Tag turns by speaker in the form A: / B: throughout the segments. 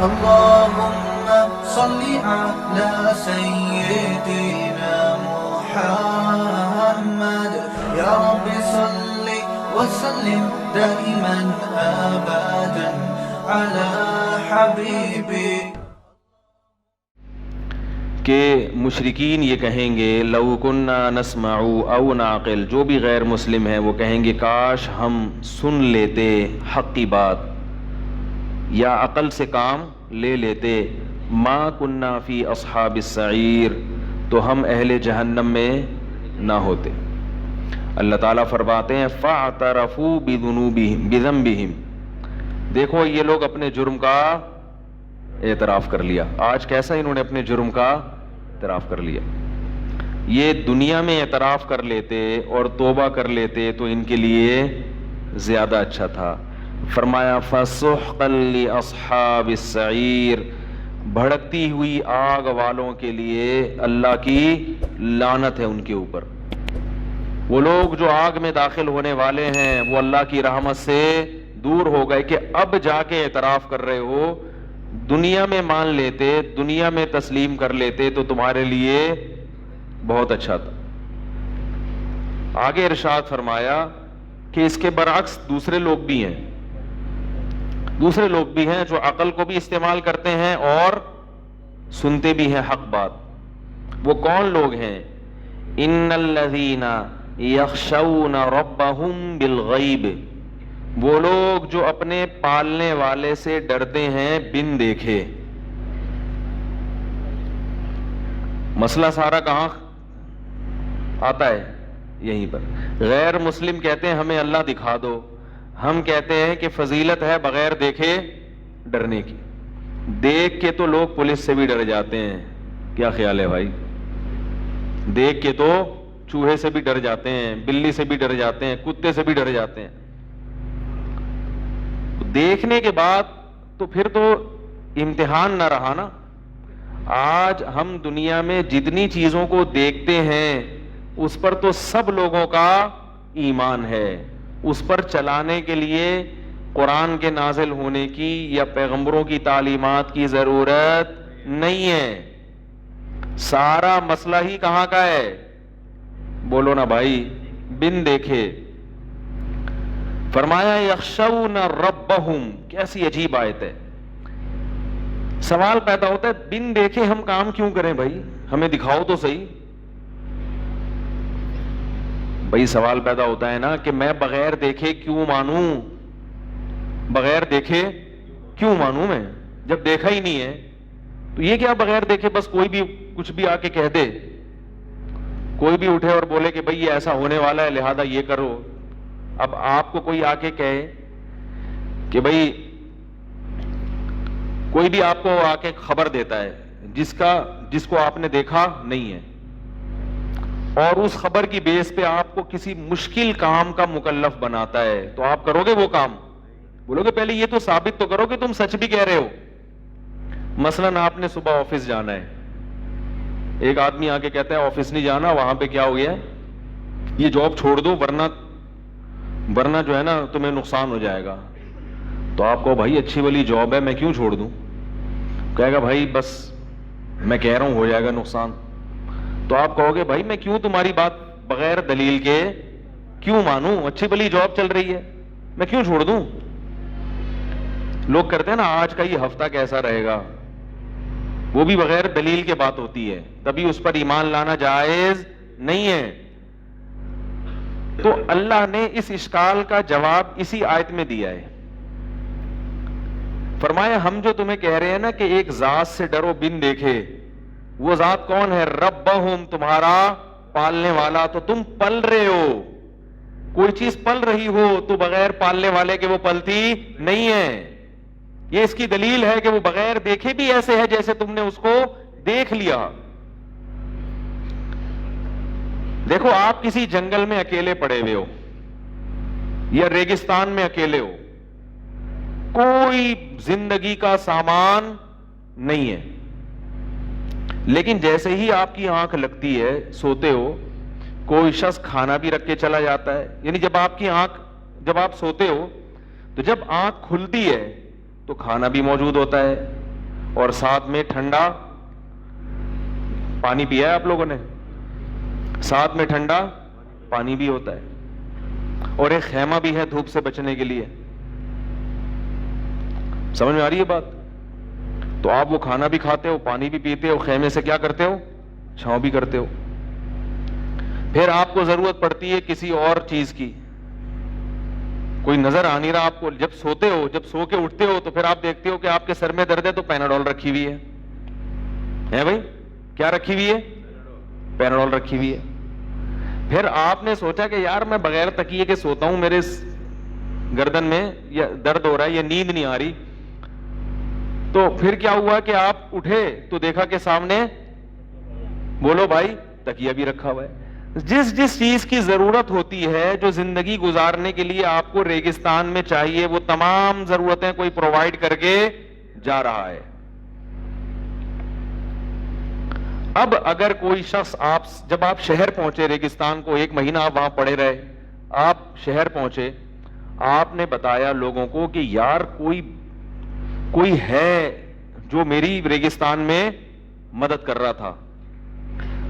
A: اللهم صل على سيدنا محمد يا رب صل وسلم دائما أبدا على حبيبي.
B: کہ مشرکین یہ کہیں گے لو کنا نسمع او نعقل، جو بھی غیر مسلم ہیں وہ کہیں گے کاش ہم سن لیتے حق کی بات یا عقل سے کام لے لیتے، ما کنا فی اصحاب السعیر، تو ہم اہل جہنم میں نہ ہوتے. اللہ تعالیٰ فرماتے ہیں فاعترفوا بذنبہم، دیکھو یہ لوگ اپنے جرم کا اعتراف کر لیا. آج کیسا انہوں نے اپنے جرم کا اعتراف کر لیا. یہ دنیا میں اعتراف کر لیتے اور توبہ کر لیتے تو ان کے لیے زیادہ اچھا تھا. فرمایا فسحقا لاصحاب السعیر، بھڑکتی ہوئی آگ والوں کے لیے اللہ کی لعنت ہے ان کے اوپر. وہ لوگ جو آگ میں داخل ہونے والے ہیں وہ اللہ کی رحمت سے دور ہو گئے کہ اب جا کے اعتراف کر رہے ہو. دنیا میں مان لیتے، دنیا میں تسلیم کر لیتے تو تمہارے لیے بہت اچھا تھا. آگے ارشاد فرمایا کہ اس کے برعکس دوسرے لوگ بھی ہیں جو عقل کو بھی استعمال کرتے ہیں اور سنتے بھی ہیں حق بات. وہ کون لوگ ہیں؟ ان الذین یخشون ربهم بالغیب، وہ لوگ جو اپنے پالنے والے سے ڈرتے ہیں بن دیکھے. مسئلہ سارا کہاں آتا ہے؟ یہیں پر. غیر مسلم کہتے ہیں ہمیں اللہ دکھا دو، ہم کہتے ہیں کہ فضیلت ہے بغیر دیکھے ڈرنے کی. دیکھ کے تو لوگ پولیس سے بھی ڈر جاتے ہیں. کیا خیال ہے بھائی؟ دیکھ کے تو چوہے سے بھی ڈر جاتے ہیں، بلی سے بھی ڈر جاتے ہیں، کتے سے بھی ڈر جاتے ہیں. دیکھنے کے بعد تو پھر تو امتحان نہ رہا نا. آج ہم دنیا میں جتنی چیزوں کو دیکھتے ہیں اس پر تو سب لوگوں کا ایمان ہے. اس پر چلانے کے لیے قرآن کے نازل ہونے کی یا پیغمبروں کی تعلیمات کی ضرورت نہیں ہے. سارا مسئلہ ہی کہاں کا ہے؟ بولو نا بھائی، بن دیکھے. فرمایا یخشون ربہم، کیسی عجیب آیت ہے. سوال پیدا ہوتا ہے بن دیکھے ہم کام کیوں کریں بھائی؟ ہمیں دکھاؤ تو صحیح. بھائی سوال پیدا ہوتا ہے نا کہ میں بغیر دیکھے کیوں مانوں؟ بغیر دیکھے کیوں مانوں میں جب دیکھا ہی نہیں ہے؟ تو یہ کیا بغیر دیکھے بس کوئی بھی کچھ بھی آ کے کہہ دے، کوئی بھی اٹھے اور بولے کہ بھائی یہ ایسا ہونے والا ہے لہذا یہ کرو. اب آپ کو کوئی آ کے کہے کہ بھائی کوئی بھی آپ کو آ کے خبر دیتا ہے جس کو آپ نے دیکھا نہیں ہے، اور اس خبر کی بیس پہ آپ کو کسی مشکل کام کا مکلف بناتا ہے، تو آپ کرو گے وہ کام؟ بولو گے پہلے یہ تو ثابت تو کرو کہ تم سچ بھی کہہ رہے ہو. مثلا آپ نے صبح آفس جانا ہے، ایک آدمی آ کے کہتا ہے آفس نہیں جانا، وہاں پہ کیا ہو گیا ہے، یہ جاب چھوڑ دو ورنہ جو ہے نا تمہیں نقصان ہو جائے گا. تو آپ کہو بھائی اچھی والی جاب ہے میں کیوں چھوڑ دوں؟ کہے گا بھائی بس میں کہہ رہا ہوں ہو جائے گا نقصان. تو آپ کہو گے بھائی میں کیوں تمہاری بات بغیر دلیل کے کیوں مانوں؟ اچھی بلی جاب چل رہی ہے میں کیوں چھوڑ دوں؟ لوگ کرتے ہیں نا آج کا یہ ہفتہ کیسا رہے گا، وہ بھی بغیر دلیل کے بات ہوتی ہے، تبھی اس پر ایمان لانا جائز نہیں ہے. تو اللہ نے اس اشکال کا جواب اسی آیت میں دیا ہے. فرمایا ہم جو تمہیں کہہ رہے ہیں نا کہ ایک ذات سے ڈرو بن دیکھے، وہ ذات کون ہے؟ ربہم، تمہارا پالنے والا. تو تم پل رہے ہو، کوئی چیز پل رہی ہو تو بغیر پالنے والے کے وہ پلتی نہیں ہے. یہ اس کی دلیل ہے کہ وہ بغیر دیکھے بھی ایسے ہے جیسے تم نے اس کو دیکھ لیا. دیکھو آپ کسی جنگل میں اکیلے پڑے ہوئے ہو یا ریگستان میں اکیلے ہو، کوئی زندگی کا سامان نہیں ہے، لیکن جیسے ہی آپ کی آنکھ لگتی ہے سوتے ہو، کوئی شخص کھانا بھی رکھ کے چلا جاتا ہے. یعنی جب آپ سوتے ہو تو جب آنکھ کھلتی ہے تو کھانا بھی موجود ہوتا ہے، اور ساتھ میں ٹھنڈا پانی پیا ہے آپ لوگوں نے؟ ساتھ میں ٹھنڈا پانی بھی ہوتا ہے اور ایک خیمہ بھی ہے دھوپ سے بچنے کے لیے. سمجھ میں آ رہی ہے بات؟ تو آپ وہ کھانا بھی کھاتے ہو, پانی بھی پیتے ہو, خیمے سے کیا کرتے ہو؟ چھاؤں بھی کرتے ہو. پھر آپ کو ضرورت پڑتی ہے کسی اور چیز کی, کوئی نظر آ نہیں رہا آپ کو, جب سوتے ہو, جب سو کے اٹھتے ہو تو پھر آپ دیکھتے ہو کہ آپ کے سر میں درد ہے تو پیناڈول رکھی ہوئی ہے بھائی, کیا رکھی ہوئی ہے؟ پیناڈول رکھی ہوئی ہے. پھر آپ نے سوچا کہ یار میں بغیر تکیے کے سوتا ہوں, میرے گردن میں یا درد ہو رہا ہے یا نیند نہیں آ رہی, تو پھر کیا ہوا کہ آپ اٹھے تو دیکھا کہ سامنے, بولو بھائی, تکیہ بھی رکھا ہوا ہے. جس جس چیز کی ضرورت ہوتی ہے, جو زندگی گزارنے کے لیے آپ کو ریگستان میں چاہیے, وہ تمام ضرورتیں کوئی پرووائڈ کر کے جا رہا ہے. اب اگر کوئی شخص, جب آپ شہر پہنچے ریگستان کو, 1 مہینہ آپ وہاں پڑے رہے, آپ شہر پہنچے, آپ نے بتایا لوگوں کو کہ یار کوئی ہے جو میری ریگستان میں مدد کر رہا تھا.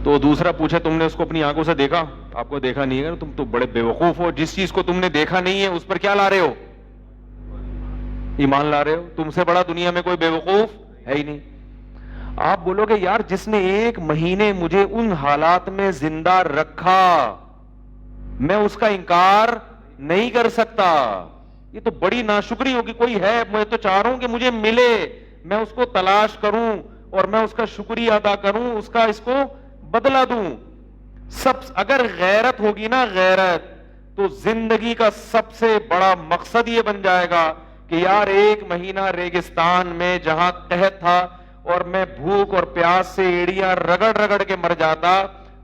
B: تو دوسرا پوچھے تم نے اس کو اپنی آنکھوں سے دیکھا؟ آپ کو دیکھا نہیں ہے, تم تو بڑے بیوقوف ہو, جس چیز کو تم نے دیکھا نہیں ہے اس پر کیا لا رہے ہو؟ ایمان لا رہے ہو. تم سے بڑا دنیا میں کوئی بیوقوف ہے ہی نہیں. آپ بولو گے یار جس نے 1 مہینے مجھے ان حالات میں زندہ رکھا, میں اس کا انکار نہیں کر سکتا, یہ تو بڑی ناشکری ہوگی. کوئی ہے, میں تو چاہ رہا ہوں کہ مجھے ملے, میں اس کو تلاش کروں اور میں اس کا شکریہ ادا کروں, اس کو بدلا دوں. اگر غیرت ہوگی نا, غیرت, تو زندگی کا سب سے بڑا مقصد یہ بن جائے گا کہ یار 1 مہینہ ریگستان میں جہاں قحط تھا اور میں بھوک اور پیاس سے ایڑیاں رگڑ رگڑ کے مر جاتا,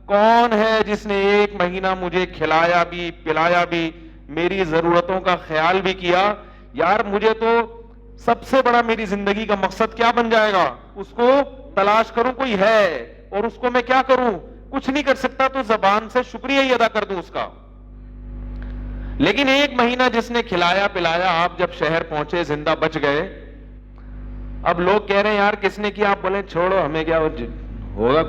B: کون ہے جس نے 1 مہینہ مجھے کھلایا بھی, پلایا بھی, میری ضرورتوں کا خیال بھی کیا. یار مجھے تو سب سے بڑا میری زندگی کا مقصد کیا بن جائے گا, اس کو تلاش کروں, کوئی ہے, اور اس کو میں کیا کروں؟ کچھ نہیں کر سکتا تو زبان سے شکریہ ہی ادا کر دوں اس کا. لیکن 1 مہینہ جس نے کھلایا پلایا, آپ جب شہر پہنچے زندہ بچ گئے, اب لوگ کہہ رہے ہیں یار کس نے کیا؟ آپ بولیں چھوڑو, ہمیں کیا, ہوگا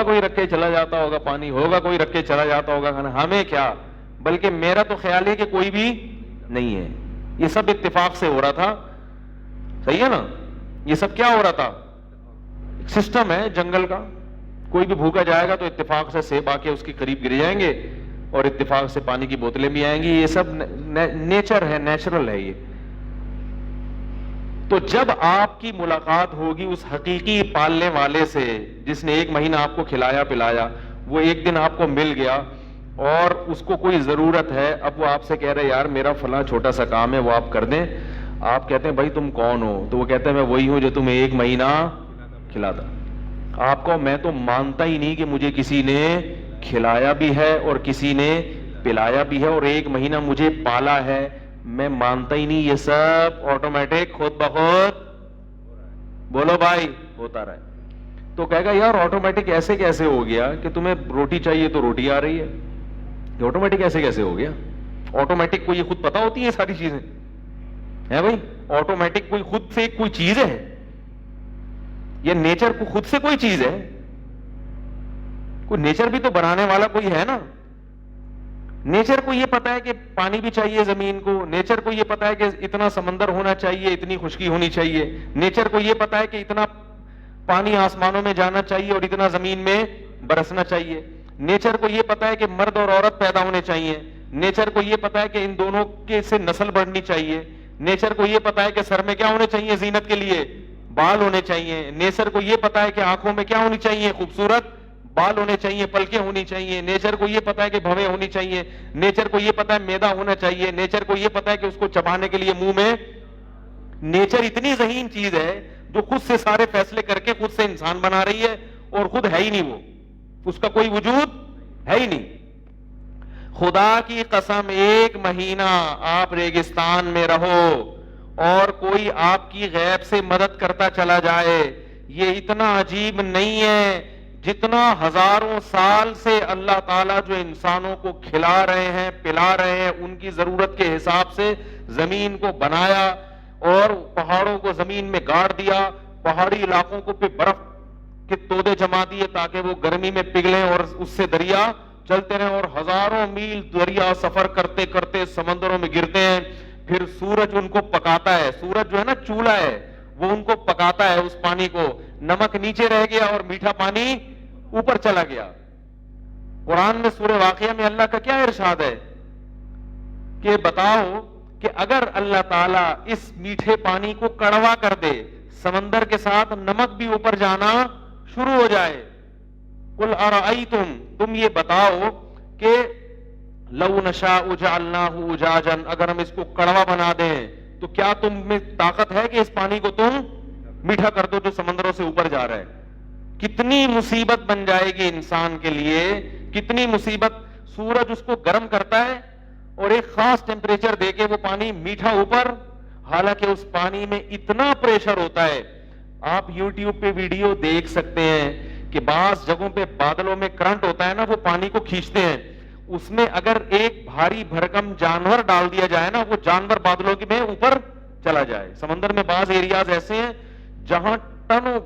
B: کوئی رکھ کے چلا جاتا ہوگا پانی, ہوگا کوئی رکھ کے چلا جاتا ہوگا کھانا, ہمیں کیا. بلکہ میرا تو خیال ہے کہ کوئی بھی نہیں ہے. یہ سب اتفاق سے ہو رہا تھا, صحیح ہے نا؟ یہ سب کیا ہو رہا تھا؟ سسٹم ہے جنگل کا. کوئی بھی بھوکا جائے گا تو اتفاق سے سیب آ کے اس کے قریب گر جائیں گے, اور اتفاق سے پانی کی بوتلیں بھی آئیں گی. یہ سب نیچر ہے, نیچرل ہے یہ. تو جب آپ کی ملاقات ہوگی اس حقیقی پالنے والے سے جس نے 1 مہینہ آپ کو کھلایا پلایا, وہ ایک دن آپ کو مل گیا اور اس کو کوئی ضرورت ہے, اب وہ آپ سے کہہ رہے یار میرا فلاں چھوٹا سا کام ہے وہ آپ کر دیں. آپ کہتے ہیں بھائی تم کون ہو؟ تو وہ کہتے ہیں میں وہی ہوں جو تمہیں 1 مہینہ کھلاتا. آپ کو میں تو مانتا ہی نہیں کہ مجھے کسی نے کھلایا بھی ہے اور کسی نے پلایا بھی ہے اور 1 مہینہ مجھے پالا ہے, میں مانتا ہی نہیں. یہ سب آٹومیٹک, خود بخود, بولو بھائی, ہوتا رہا ہے. تو کہے گا یار آٹومیٹک ایسے کیسے ہو گیا کہ تمہیں روٹی چاہیے تو روٹی آ رہی ہے؟ یہ آٹومیٹک ایسے کیسے ہو گیا؟ آٹومیٹک کو یہ خود پتا ہوتی ہے ساری چیزیں ہے بھائی؟ آٹومیٹک کوئی خود سے کوئی چیز ہے یا نیچر کو خود سے کوئی چیز ہے؟ کوئی نیچر بھی تو بنانے والا کوئی ہے نا. نیچر کو یہ پتا ہے کہ پانی بھی چاہیے زمین کو, نیچر کو یہ پتا ہے کہ اتنا سمندر ہونا چاہیے, اتنی خشکی ہونی چاہیے, نیچر کو یہ پتا ہے کہ اتنا پانی آسمانوں میں جانا چاہیے اور اتنا زمین میں برسنا چاہیے. نیچر کو یہ پتا ہے کہ مرد اور عورت پیدا ہونے چاہیے. نیچر کو یہ پتا ہے کہ ان دونوں کے سے نسل بڑھنی چاہیے. نیچر کو یہ پتا ہے کہ سر میں کیا ہونے چاہیے زینت کے لیے؟ بال ہونے چاہیے. نیچر کو یہ پتا ہے کہ آنکھوں میں کیا ہونی چاہیے؟ خوبصورت بال ہونے چاہیے, پلکیں ہونی چاہیے. نیچر کو یہ پتا ہے کہ بھویں ہونی چاہیے. نیچر کو یہ پتا ہے میدا ہونا چاہیے. نیچر کو یہ پتا ہے کہ اس کو چبانے کے لیے منہ میں. نیچر اتنی ذہین چیز ہے جو خود سے سارے فیصلے کر کے خود سے انسان بنا رہی ہے اور خود ہے ہی نہیں, وہ اس کا کوئی وجود ہے ہی نہیں. خدا کی قسم 1 مہینہ آپ ریگستان میں رہو اور کوئی آپ کی غیب سے مدد کرتا چلا جائے, یہ اتنا عجیب نہیں ہے جتنا ہزاروں سال سے اللہ تعالیٰ جو انسانوں کو کھلا رہے ہیں پلا رہے ہیں, ان کی ضرورت کے حساب سے زمین کو بنایا, اور پہاڑوں کو زمین میں گاڑ دیا، پہاڑی علاقوں کو پہ برف کے تودے جما دیے تاکہ وہ گرمی میں پگھلیں اور اس سے دریا چلتے رہیں، اور ہزاروں میل دریا سفر کرتے کرتے سمندروں میں گرتے ہیں. پھر سورج ان کو پکاتا ہے، سورج جو ہے نا چولہا ہے، وہ ان کو پکاتا ہے اس پانی کو، نمک نیچے رہ گیا اور میٹھا پانی اوپر چلا گیا. قرآن میں سورہ واقعہ میں اللہ کا کیا ارشاد ہے کہ بتاؤ کہ اگر اللہ تعالیٰ اس میٹھے پانی کو کڑوا کر دے، سمندر کے ساتھ نمک بھی اوپر جانا شروع ہو جائے، قل ارأیتم، تم یہ بتاؤ کہ لو نشاء جعلناہ اجاجا، اگر ہم اس کو کڑوا بنا دیں تو کیا تم میں طاقت ہے کہ اس پانی کو تم میٹھا کر دو جو سمندروں سے اوپر جا رہا ہے؟ کتنی مصیبت بن جائے گی انسان کے لیے، کتنی مصیبت. سورج اس کو گرم کرتا ہے اور ایک خاص ٹیمپریچر دے کے وہ پانی میٹھا اوپر، حالانکہ اس پانی میں اتنا پریشر ہوتا ہے. آپ یوٹیوب پہ ویڈیو دیکھ سکتے ہیں کہ بعض جگہوں پہ بادلوں میں کرنٹ ہوتا ہے نا، وہ پانی کو کھینچتے ہیں، اس میں اگر ایک بھاری بھرکم جانور ڈال دیا جائے نا، وہ جانور بادلوں کے میں اوپر چلا جائے. سمندر میں بعض ایریاز ایسے ہیں جہاں ٹنوں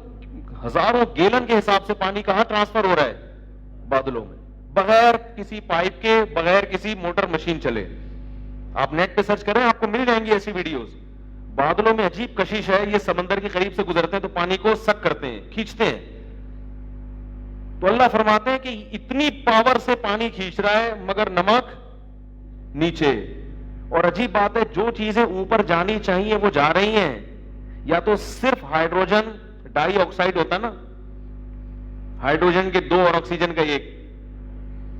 B: ہزاروں گیلن کے حساب سے پانی کہاں ٹرانسفر ہو رہا ہے؟ بادلوں میں، بغیر کسی پائپ کے، بغیر کسی موٹر مشین چلے. آپ نیٹ پہ سرچ کریں، آپ کو مل جائیں گی ایسی ویڈیوز. بادلوں میں عجیب کشش ہے، یہ سمندر کے قریب سے گزرتے ہیں تو پانی کو سک کرتے ہیں، کھینچتے ہیں. تو اللہ فرماتے ہیں کہ اتنی پاور سے پانی کھینچ رہا ہے مگر نمک نیچے. اور عجیب بات ہے، جو چیزیں اوپر جانی چاہیے وہ جا رہی ہیں. یا تو صرف ہائیڈروجن ڈائی آکسائڈ ہوتا نا، ہائیڈروجن کے 2 اور آکسیجن کا 1،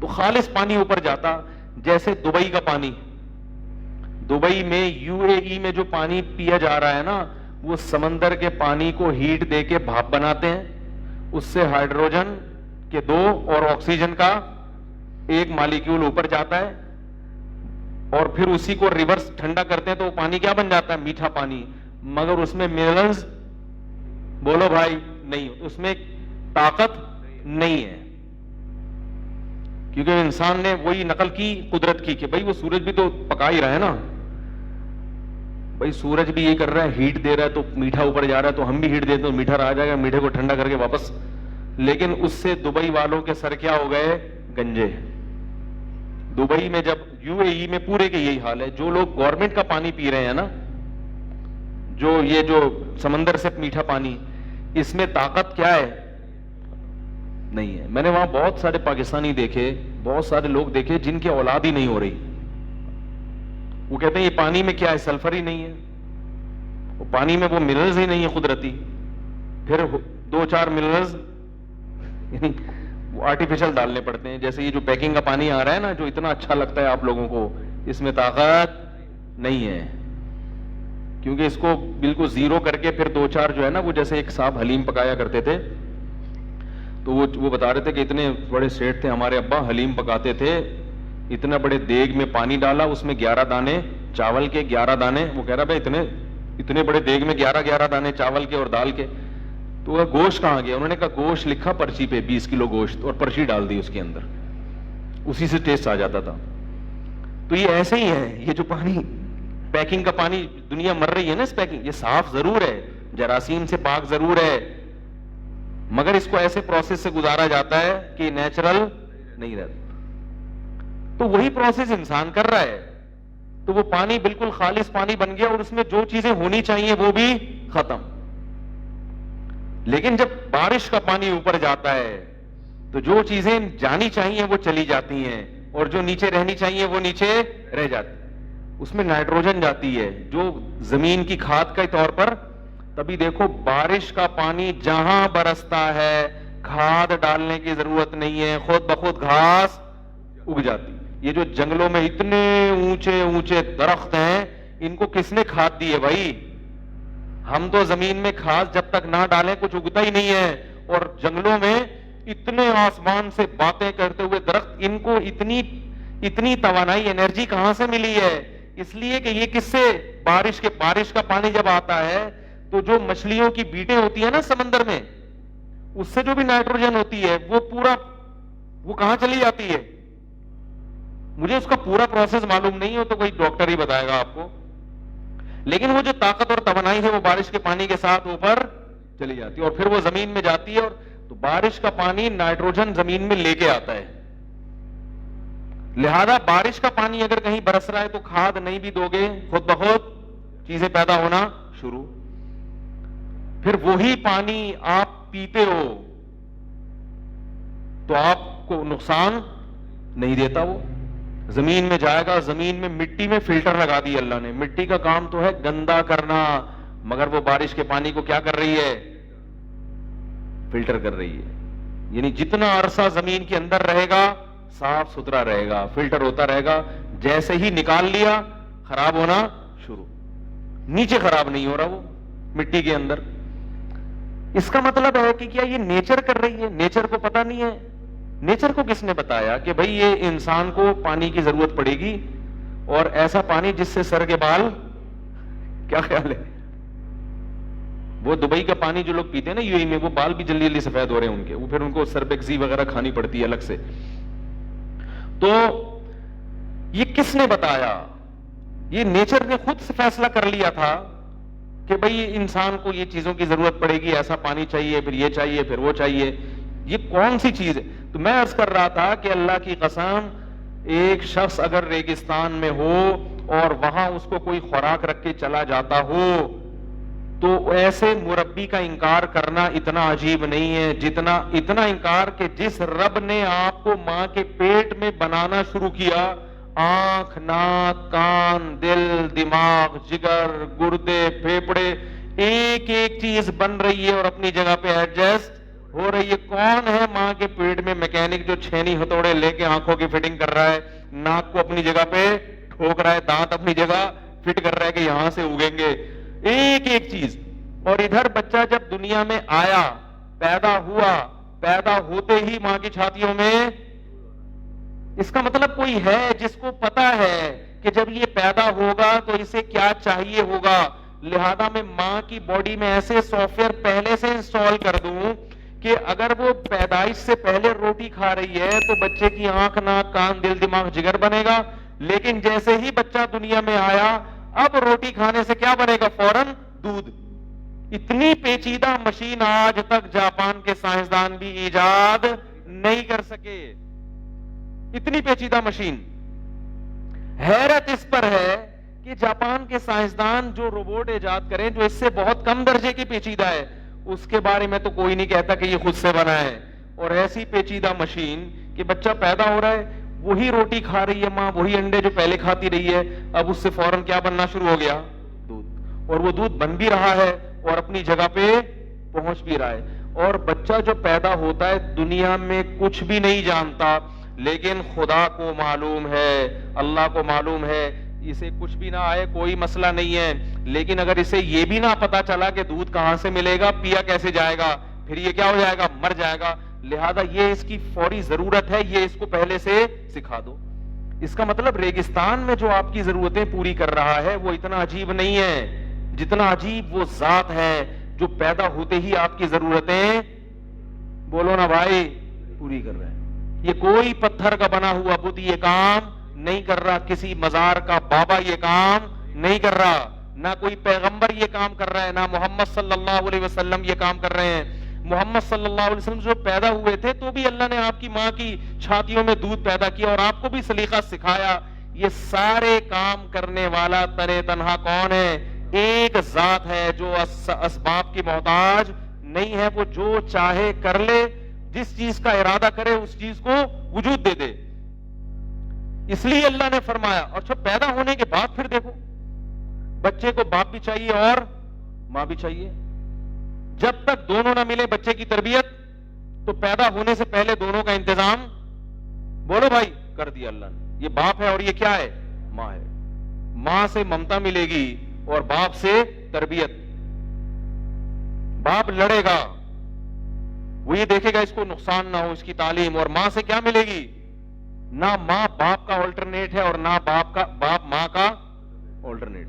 B: تو خالص پانی اوپر جاتا. جیسے دبئی کا پانی، دبئی میں UAE میں جو پانی پیا جا رہا ہے نا، وہ سمندر کے پانی کو ہیٹ دے کے بھاپ بناتے ہیں، اس سے ہائیڈروجن کے 2 اور آکسیجن کا 1 مالیکیول اوپر جاتا ہے، اور پھر اسی کو ریورس ٹھنڈا کرتے ہیں تو وہ پانی کیا بن جاتا ہے؟ میٹھا پانی. مگر اس میں منرلز، بولو بھائی، نہیں، اس میں طاقت نہیں ہے. کیونکہ انسان نے وہی نقل کی قدرت کی کہ بھائی وہ سورج بھی تو پکا ہی رہا ہے نا، بھائی سورج بھی یہ کر رہا ہے، ہیٹ دے رہا ہے تو میٹھا اوپر جا رہا ہے، تو ہم بھی ہیٹ دیتے تو میٹھا رہ جائے گا، میٹھے کو ٹھنڈا کر کے واپس. لیکن اس سے دبئی والوں کے سر کیا ہو گئے؟ گنجے. دبئی میں جب UAE میں پورے کے یہی حال ہے. جو لوگ گورنمنٹ کا پانی پی رہے ہیں نا، جو سمندر سے میٹھا پانی، اس میں طاقت کیا ہے؟ نہیں ہے. میں نے وہاں بہت سارے پاکستانی دیکھے، بہت سارے لوگ دیکھے جن کی اولاد ہی نہیں ہو رہی. وہ کہتے ہیں یہ پانی میں کیا ہے؟ سلفر ہی نہیں ہے، وہ پانی میں وہ منرلز ہی نہیں ہے قدرتی. پھر 2-4 منرلز یعنی وہ آرٹیفیشل ڈالنے پڑتے ہیں. جیسے یہ جو پیکنگ کا پانی آ رہا ہے نا، جو اتنا اچھا لگتا ہے آپ لوگوں کو، اس میں طاقت نہیں ہے. کیونکہ اس کو بالکل زیرو کر کے پھر 2-4 جو ہے نا، وہ جیسے ایک صاحب حلیم پکایا کرتے تھے، تو وہ بتا رہے تھے کہ اتنے بڑے سیٹ تھے ہمارے ابا، حلیم پکاتے تھے، اتنا بڑے دیگ میں پانی ڈالا، اس میں 11 دانے چاول کے، 11 دانے، وہ کہہ رہا بھائی اتنے بڑے دیگ میں 11 دانے چاول کے اور دال کے. تو وہ گوشت کہاں گیا؟ انہوں نے کہا گوشت لکھا پرچی پہ 20 کلو گوشت، اور پرچی ڈال دی اس کے اندر، اسی سے ٹیسٹ آ جاتا تھا. تو یہ ایسے ہی ہے، یہ جو پانی پیکنگ کا پانی، دنیا مر رہی ہے نا اس پیکنگ، یہ صاف ضرور ہے، جراثیم سے پاک ضرور ہے، مگر اس کو ایسے پروسیس سے گزارا جاتا ہے کہ نیچرل نہیں رہتا. تو وہی پروسیس انسان کر رہا ہے. تو وہ پانی بالکل خالص پانی بن گیا، اور اس میں جو چیزیں ہونی چاہیے وہ بھی ختم. لیکن جب بارش کا پانی اوپر جاتا ہے تو جو چیزیں جانی چاہیے وہ چلی جاتی ہیں، اور جو نیچے رہنی چاہیے وہ نیچے رہ جاتی. اس میں نائٹروجن جاتی ہے جو زمین کی کھاد کے طور پر. تبھی دیکھو بارش کا پانی جہاں برستا ہے کھاد ڈالنے کی ضرورت نہیں ہے، خود بخود گھاس اگ جاتی. یہ جو جنگلوں میں اتنے اونچے اونچے درخت ہیں، ان کو کس نے کھاد دی ہے بھائی؟ ہم تو زمین میں کھاد جب تک نہ ڈالیں کچھ اگتا ہی نہیں ہے. اور جنگلوں میں اتنے آسمان سے باتیں کرتے ہوئے درخت، ان کو اتنی توانائی، انرجی کہاں سے ملی ہے؟ اس لیے کہ یہ کس سے؟ بارش کا پانی جب آتا ہے تو جو مچھلیوں کی بیٹیں ہوتی ہیں نا سمندر میں، اس سے جو بھی نائٹروجن ہوتی ہے وہ کہاں چلی جاتی ہے؟ مجھے اس کا پورا پروسیس معلوم نہیں ہو تو کوئی ڈاکٹر ہی بتائے گا آپ کو. لیکن وہ جو طاقت اور توانائی ہے وہ بارش کے پانی کے ساتھ اوپر چلی جاتی ہے اور پھر وہ زمین میں جاتی ہے. اور تو بارش کا پانی نائٹروجن زمین میں لے کے آتا ہے. لہذا بارش کا پانی اگر کہیں برس رہا ہے تو کھاد نہیں بھی دو گے خود بخود چیزیں پیدا ہونا شروع. پھر وہی پانی آپ پیتے ہو تو آپ کو نقصان نہیں دیتا. وہ زمین میں جائے گا, زمین میں مٹی میں فلٹر لگا دی اللہ نے. مٹی کا کام تو ہے گندا کرنا, مگر وہ بارش کے پانی کو کیا کر رہی ہے؟ فلٹر کر رہی ہے. یعنی جتنا عرصہ زمین کے اندر رہے گا صاف ستھرا رہے گا, فلٹر ہوتا رہے گا. جیسے ہی نکال لیا خراب ہونا شروع. نیچے خراب نہیں ہو رہا, وہ مٹی کے اندر. اس کا مطلب ہے کہ کیا یہ نیچر کر رہی ہے؟ نیچر کو پتا نہیں ہے. نیچر کو کس نے بتایا کہ بھئی یہ انسان کو پانی کی ضرورت پڑے گی اور ایسا پانی جس سے سر کے بال, کیا خیال ہے؟ وہ دبئی کا پانی جو لوگ پیتے ہیں نا یو اے میں, وہ بال بھی جلدی جلدی سفید ہو رہے ہیں ان کے, وہ پھر ان کو سربیکسی وغیرہ کھانی پڑتی ہے الگ سے. تو یہ کس نے بتایا؟ یہ نیچر نے خود سے فیصلہ کر لیا تھا کہ بھئی انسان کو یہ چیزوں کی ضرورت پڑے گی, ایسا پانی چاہیے, پھر یہ چاہیے, پھر وہ چاہیے. یہ کون سی چیز ہے؟ تو میں عرض کر رہا تھا کہ اللہ کی قسم, ایک شخص اگر ریگستان میں ہو اور وہاں اس کو کوئی خوراک رکھ کے چلا جاتا ہو تو ایسے مربی کا انکار کرنا اتنا عجیب نہیں ہے جتنا اتنا انکار کہ جس رب نے آپ کو ماں کے پیٹ میں بنانا شروع کیا, آنکھ, ناک, کان, دل, دماغ, جگر, گردے, پھیپڑے, ایک ایک چیز بن رہی ہے اور اپنی جگہ پہ ایڈجسٹ ہو رہی ہے. کون ہے ماں کے پیٹ میں میکینک جو چھینی ہتھوڑے لے کے آنکھوں کی فٹنگ کر رہا ہے, ناک کو اپنی جگہ پہ ٹھوک رہا ہے, دانت اپنی جگہ فٹ کر رہا ہے کہ یہاں سے اگیں گے, ایک ایک چیز. اور ادھر بچہ جب دنیا میں آیا, پیدا ہوا, پیدا ہوتے ہی ماں کی چھاتیوں میں, اس کا مطلب کوئی ہے جس کو پتا ہے کہ جب یہ پیدا ہوگا تو اسے کیا چاہیے ہوگا. لہذا میں ماں کی باڈی میں ایسے سافٹ ویئر پہلے سے انسٹال کر دوں کہ اگر وہ پیدائش سے پہلے روٹی کھا رہی ہے تو بچے کی آنکھ, ناک, کان, دل, دماغ, جگر بنے گا. لیکن جیسے ہی بچہ دنیا میں آیا اب روٹی کھانے سے کیا بنے گا؟ فوراً دودھ. اتنی پیچیدہ مشین آج تک جاپان کے سائنسدان بھی ایجاد نہیں کر سکے. اتنی پیچیدہ مشین. حیرت اس پر ہے کہ جاپان کے سائنسدان جو روبوٹ ایجاد کریں جو اس سے بہت کم درجے کی پیچیدہ ہے, اس کے بارے میں تو کوئی نہیں کہتا کہ یہ خود سے بنا ہے. اور ایسی پیچیدہ مشین کہ بچہ پیدا ہو رہا ہے, وہی روٹی کھا رہی ہے ماں, وہی انڈے جو پہلے کھاتی رہی ہے, اب اس سے فوراً کیا بننا شروع ہو گیا؟ دودھ. اور وہ دودھ بن بھی رہا ہے اور اپنی جگہ پہ پہنچ بھی رہا ہے. اور بچہ جو پیدا ہوتا ہے دنیا میں کچھ بھی نہیں جانتا, لیکن خدا کو معلوم ہے, اللہ کو معلوم ہے, اسے کچھ بھی نہ آئے کوئی مسئلہ نہیں ہے. لیکن اگر اسے یہ بھی نہ پتا چلا کہ دودھ کہاں سے ملے گا, پیا کیسے جائے گا, پھر یہ کیا ہو جائے گا؟ مر جائے گا. لہذا یہ اس کی فوری ضرورت ہے, یہ اس کو پہلے سے سکھا دو. اس کا مطلب ریگستان میں جو آپ کی ضرورتیں پوری کر رہا ہے وہ اتنا عجیب نہیں ہے جتنا عجیب وہ ذات ہے جو پیدا ہوتے ہی آپ کی ضرورتیں, بولو نا بھائی, پوری کر رہے ہیں. یہ کوئی پتھر کا بنا ہوا بت یہ کام نہیں کر رہا, کسی مزار کا بابا یہ کام نہیں کر رہا, نہ کوئی پیغمبر یہ کام کر رہا ہے, نہ محمد صلی اللہ علیہ وسلم یہ کام کر رہے ہیں. محمد صلی اللہ علیہ وسلم جو پیدا ہوئے تھے تو بھی اللہ نے آپ کی ماں کی چھاتیوں میں دودھ پیدا کیا اور آپ کو بھی سلیقہ سکھایا. یہ سارے کام کرنے والا تنے تنہا کون ہے؟ ایک ذات ہے جو اسباب کی محتاج نہیں ہے. وہ جو چاہے کر لے, جس چیز کا ارادہ کرے اس چیز کو وجود دے دے. اس لیے اللہ نے فرمایا. اور جب پیدا ہونے کے بعد پھر دیکھو, بچے کو باپ بھی چاہیے اور ماں بھی چاہیے. جب تک دونوں نہ ملے بچے کی تربیت, تو پیدا ہونے سے پہلے دونوں کا انتظام, بولو بھائی, کر دیا اللہ نے. یہ باپ ہے اور یہ کیا ہے؟ ماں ہے. ماں سے ممتا ملے گی اور باپ سے تربیت. باپ لڑے گا, وہ یہ دیکھے گا اس کو نقصان نہ ہو, اس کی تعلیم. اور ماں سے کیا ملے گی؟ نہ ماں باپ کا آلٹرنیٹ ہے اور نہ باپ ماں کا آلٹرنیٹ.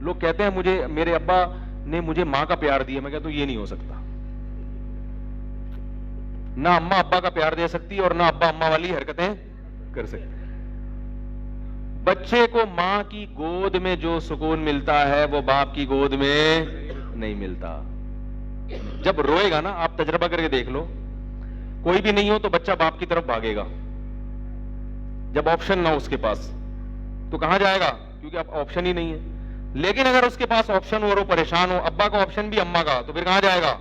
B: لوگ کہتے ہیں مجھے میرے ابا نے مجھے ماں کا پیار دیا. میں کہتا ہوں یہ نہیں ہو سکتا. نہ اماں ابا کا پیار دے سکتی اور نہ ابا اماں والی حرکتیں کر سکتے. بچے کو ماں کی گود میں جو سکون ملتا ہے وہ باپ کی گود میں نہیں ملتا. جب روئے گا نا, آپ تجربہ کر کے دیکھ لو, کوئی بھی نہیں ہو تو بچہ باپ کی طرف بھاگے گا. جب آپشن نہ ہو اس کے پاس تو کہاں جائے گا, کیونکہ اب آپشن ہی نہیں ہے. لیکن اگر اس کے پاس آپشن ہو اور وہ پریشان ہو, ابا کا آپشن بھی اماں کا, تو پھر کہاں جائے گا,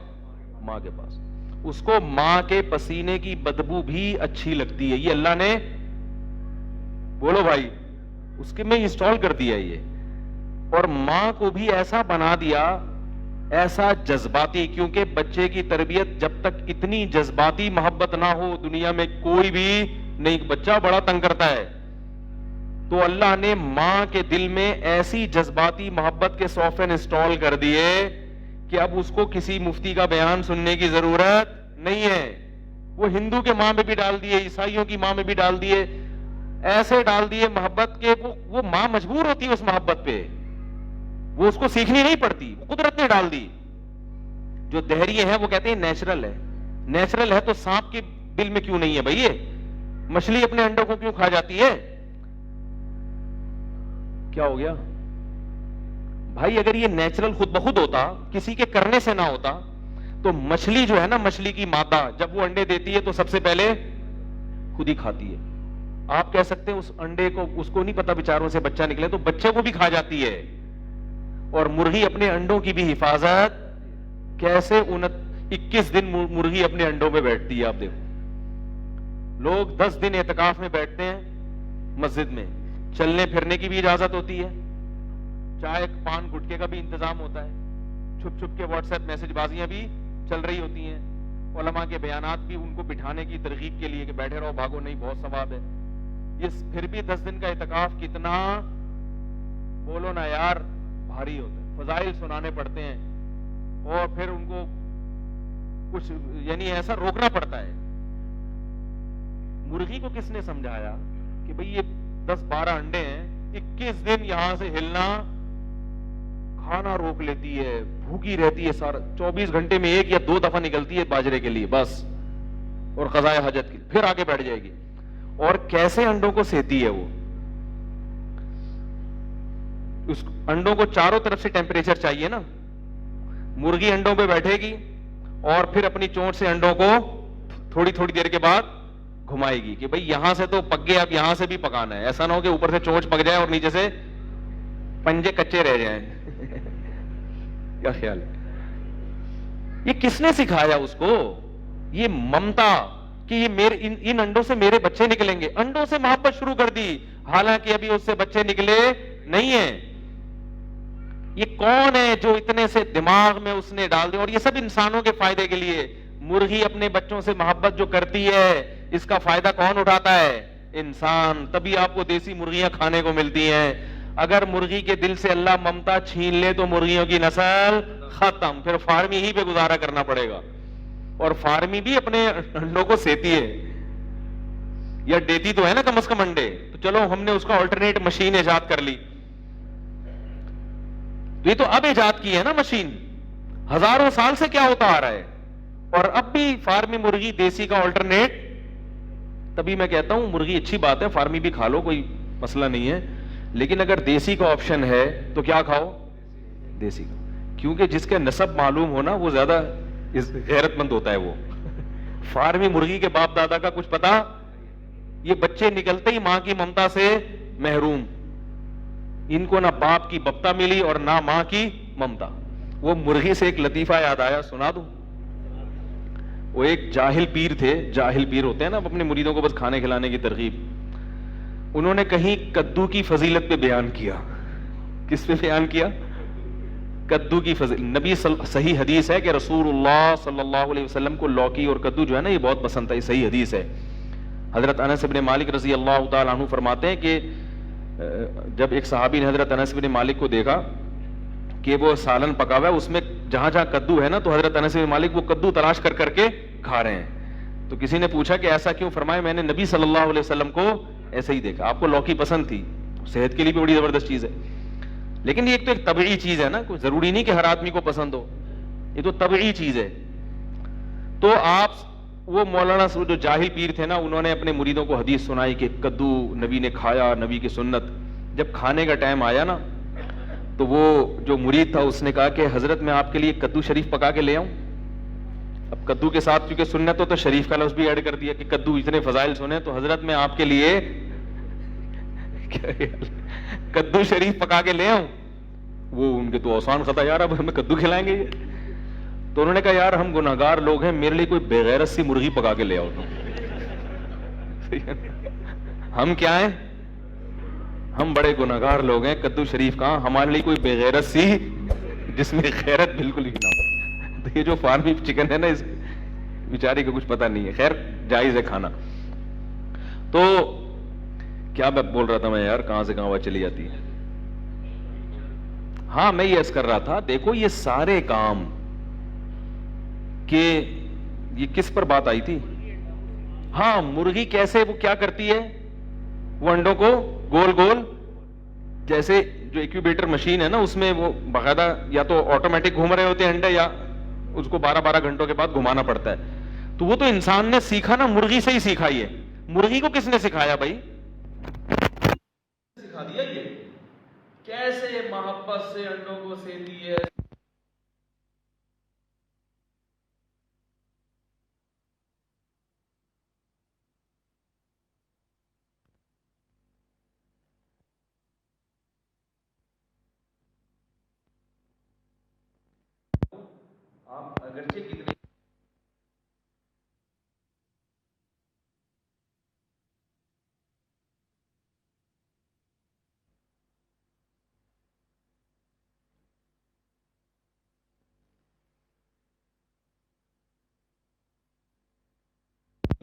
B: ماں کے پاس. اس کو ماں کے پسینے کی بدبو بھی اچھی لگتی ہے. یہ اللہ نے, بولو بھائی, اس کے میں انسٹال کر دیا یہ. اور ماں کو بھی ایسا بنا دیا, ایسا جذباتی, کیونکہ بچے کی تربیت جب تک اتنی جذباتی محبت نہ ہو دنیا میں کوئی بھی نہیں. بچہ بڑا تنگ کرتا ہے, تو اللہ نے ماں کے دل میں ایسی جذباتی محبت کے سافٹ ویئر انسٹال کر دیے کہ اب اس کو کسی مفتی کا بیان سننے کی ضرورت نہیں ہے. وہ ہندو کے ماں میں بھی ڈال دیے, عیسائیوں کی ماں میں بھی ڈال دیے, ایسے ڈال دیے محبت کے وہ ماں مجبور ہوتی ہے اس محبت پہ, وہ اس کو سیکھنی نہیں پڑتی, قدرت نے ڈال دی. جو دہریے ہیں وہ کہتے ہیں نیچرل ہے. نیچرل ہے تو سانپ کے دل میں کیوں نہیں ہے بھائی؟ مچھلی اپنے انڈوں کو کیوں کھا جاتی ہے؟ کیا ہو گیا بھائی؟ اگر یہ نیچرل خود بخود ہوتا, کسی کے کرنے سے نہ ہوتا, تو مچھلی جو ہے نا, مچھلی کی مادہ جب وہ انڈے دیتی ہے تو سب سے پہلے خود ہی کھاتی ہے. آپ کہہ سکتے ہیں اس انڈے کو, اس کو نہیں پتا بیچاروں سے بچہ نکلے, تو بچے کو بھی کھا جاتی ہے. اور مرغی اپنے انڈوں کی بھی حفاظت کیسے 21 دن مرغی اپنے انڈوں میں بیٹھتی ہے. آپ دیکھو, لوگ 10 دن اعتکاف میں بیٹھتے ہیں مسجد میں, چلنے پھرنے کی بھی اجازت ہوتی ہے, چائے پان گٹکے کا بھی انتظام ہوتا ہے, چھپ چھپ کے واٹس ایپ میسج بازیاں بھی چل رہی ہوتی ہیں, علماء کے بیانات بھی ان کو بٹھانے کی ترغیب کے لیے کہ بیٹھے رہو, بھاگو نہیں, بہت ثواب ہے. یہ پھر بھی 10 دن کا اعتکاف کتنا, بولو نا یار, بھاری ہوتا ہے. فضائل سنانے پڑتے ہیں, اور پھر ان کو کچھ یعنی ایسا روکنا پڑتا ہے. مرغی کو کس نے سمجھایا کہ بھئی یہ 10-12 انڈے ہیں, 21 دن یہاں سے ہلنا, کھانا روک لیتی ہے, بھوکی رہتی ہے, سارا 24 گھنٹے میں 1 یا 2 دفعہ نکلتی ہے باجرے کے لیے بس, اور قضائے حاجت کی, پھر آگے بیٹھ جائے گی. اور کیسے انڈوں کو سیتی ہے وہ, اس انڈوں کو چاروں طرف سے ٹیمپریچر چاہیے نا. مرغی انڈوں پہ بیٹھے گی اور پھر اپنی چونچ سے انڈوں کو تھوڑی تھوڑی دیر کے بعد گھمائے گی کہ بھئی یہاں سے تو پک گئے, اب یہاں سے بھی پکانا ہے. ایسا نہ ہو کہ اوپر سے چونچ پک جائے اور نیچے سے پنجے کچے رہ جائیں. کیا خیال ہے؟ یہ کس نے سکھایا اس کو یہ ممتا کہ یہ میرے ان انڈوں سے میرے بچے نکلیں گے؟ انڈوں سے محبت شروع کر دی, حالانکہ ابھی اس سے بچے نکلے نہیں ہیں. یہ کون ہے جو اتنے سے دماغ میں اس نے ڈال دیا؟ اور یہ سب انسانوں کے فائدے کے لیے. مرغی اپنے بچوں سے محبت جو کرتی ہے, اس کا فائدہ کون اٹھاتا ہے؟ انسان. تبھی آپ کو دیسی مرغیاں کھانے کو ملتی ہیں. اگر مرغی کے دل سے اللہ ممتا چھین لے تو مرغیوں کی نسل ختم, پھر فارمی ہی پہ گزارا کرنا پڑے گا. اور فارمی بھی اپنے انڈوں کو سیتی ہے, یا دیتی تو ہے نا کم از کم انڈے, تو چلو ہم نے اس کا آلٹرنیٹ مشین ایجاد کر لی. تو یہ تو اب ایجاد کی ہے نا مشین, ہزاروں سال سے کیا ہوتا آ رہا ہے, اور اب بھی فارمی مرغی دیسی کا آلٹرنیٹ. تبھی میں کہتا ہوں مرغی اچھی بات ہے, فارمی بھی کھا لو, کوئی مسئلہ نہیں ہے, لیکن اگر دیسی کا آپشن ہے تو کیا کھاؤ؟ دیسی کا. کیونکہ جس کے نسب معلوم ہونا وہ زیادہ غیرت مند ہوتا ہے. وہ فارمی مرغی کے باپ دادا کا کچھ پتا, یہ بچے نکلتے ہی ماں کی ممتا سے محروم. ان کو نہ باپ کی بپتا ملی اور نہ ماں کی ممتا. وہ مرغی سے ایک لطیفہ یاد آیا, سنا دوں. وہ ایک جاہل پیر تھے, جاہل پیر ہوتے ہیں نا اپنے مریدوں کو بس کھانے کھلانے کی ترغیب. انہوں نے کہیں کدو کی فضیلت پہ بیان کیا. کس پہ بیان کیا؟ کدو کی فضیلت. نبی صحیح حدیث ہے کہ رسول اللہ صلی اللہ علیہ وسلم کو لوکی اور کدو جو ہے نا یہ بہت پسند تھا, یہ صحیح حدیث ہے. حضرت انس بن مالک رضی اللہ تعالی عنہ فرماتے ہیں کہ جب ایک صحابی نے حضرت انس بن مالک کو دیکھا کہ وہ سالن پکا ہوا ہے, اس میں جہاں جہاں کدو ہے نا, تو حضرت انس بن مالک وہ کدو تلاش کر کر کے کھا رہے ہیں. تو کسی نے پوچھا کہ ایسا کیوں؟ فرمایا میں نے نبی صلی اللہ علیہ وسلم کو ایسے ہی دیکھا. آپ کو لوکی پسند تھی, صحت کے لیے بھی بڑی زبردست چیز ہے, لیکن یہ ایک تو ایک طبعی چیز ہے نا, کوئی ضروری نہیں کہ ہر آدمی کو پسند ہو, یہ تو طبعی چیز ہے. تو آپ وہ مولانا جو جاہل پیر تھے نا, انہوں نے اپنے مریدوں کو حدیث سنائی کہ کدو نبی نے کھایا, نبی کی سنت. جب کھانے کا ٹائم آیا نا تو وہ جو مرید تھا اس نے کہا کہ حضرت میں آپ کے لیے کدو شریف پکا کے لے آؤں. اب کدو کے ساتھ کیونکہ سنت ہو تو شریف کا لفظ بھی ایڈ کر دیا کہ کدو اتنے فضائل سنے, تو حضرت میں آپ کے لیے کدو شریف پکا کے لے آؤں. وہ ان کے تو آسان خطا, یار اب ہمیں کدو کھلائیں گے یہ. تو انہوں نے کہا یار ہم گناہگار لوگ ہیں, میرے لیے کوئی بغیرت سی مرغی پکا کے لے آؤ تم. ہم کیا ہیں, ہم بڑے گناہگار لوگ ہیں, کدو شریف کہاں, ہمارے لیے کوئی بغیرت سی جس میں غیرت بالکل ہی نہ ہو. تو یہ جو فارمی چکن ہے نا, اس بیچاری کو کچھ پتہ نہیں ہے. خیر جائز ہے کھانا. تو کیا میں بول رہا تھا میں یار, کہاں سے کہاں وہ چلی جاتی ہے. ہاں میں یہ عرض کر رہا تھا, دیکھو یہ سارے کام کہ یہ کس پر بات آئی تھی, ہاں مرغی کیسے وہ کیا کرتی ہے, وہ انڈوں کو گول گول جیسے جو ایکویبیٹر مشین ہے نا اس میں وہ باقاعدہ یا تو آٹومیٹک گھوم رہے ہوتے ہیں انڈے, یا اس کو 12 گھنٹوں کے بعد گھمانا پڑتا ہے. تو وہ تو انسان نے سیکھا نا, مرغی سے ہی سیکھا. یہ مرغی کو کس نے سکھایا بھائی, سکھا دیا یہ کیسے محبت سے انڈوں کو سیتی ہے. آپ اگرچہ کتنے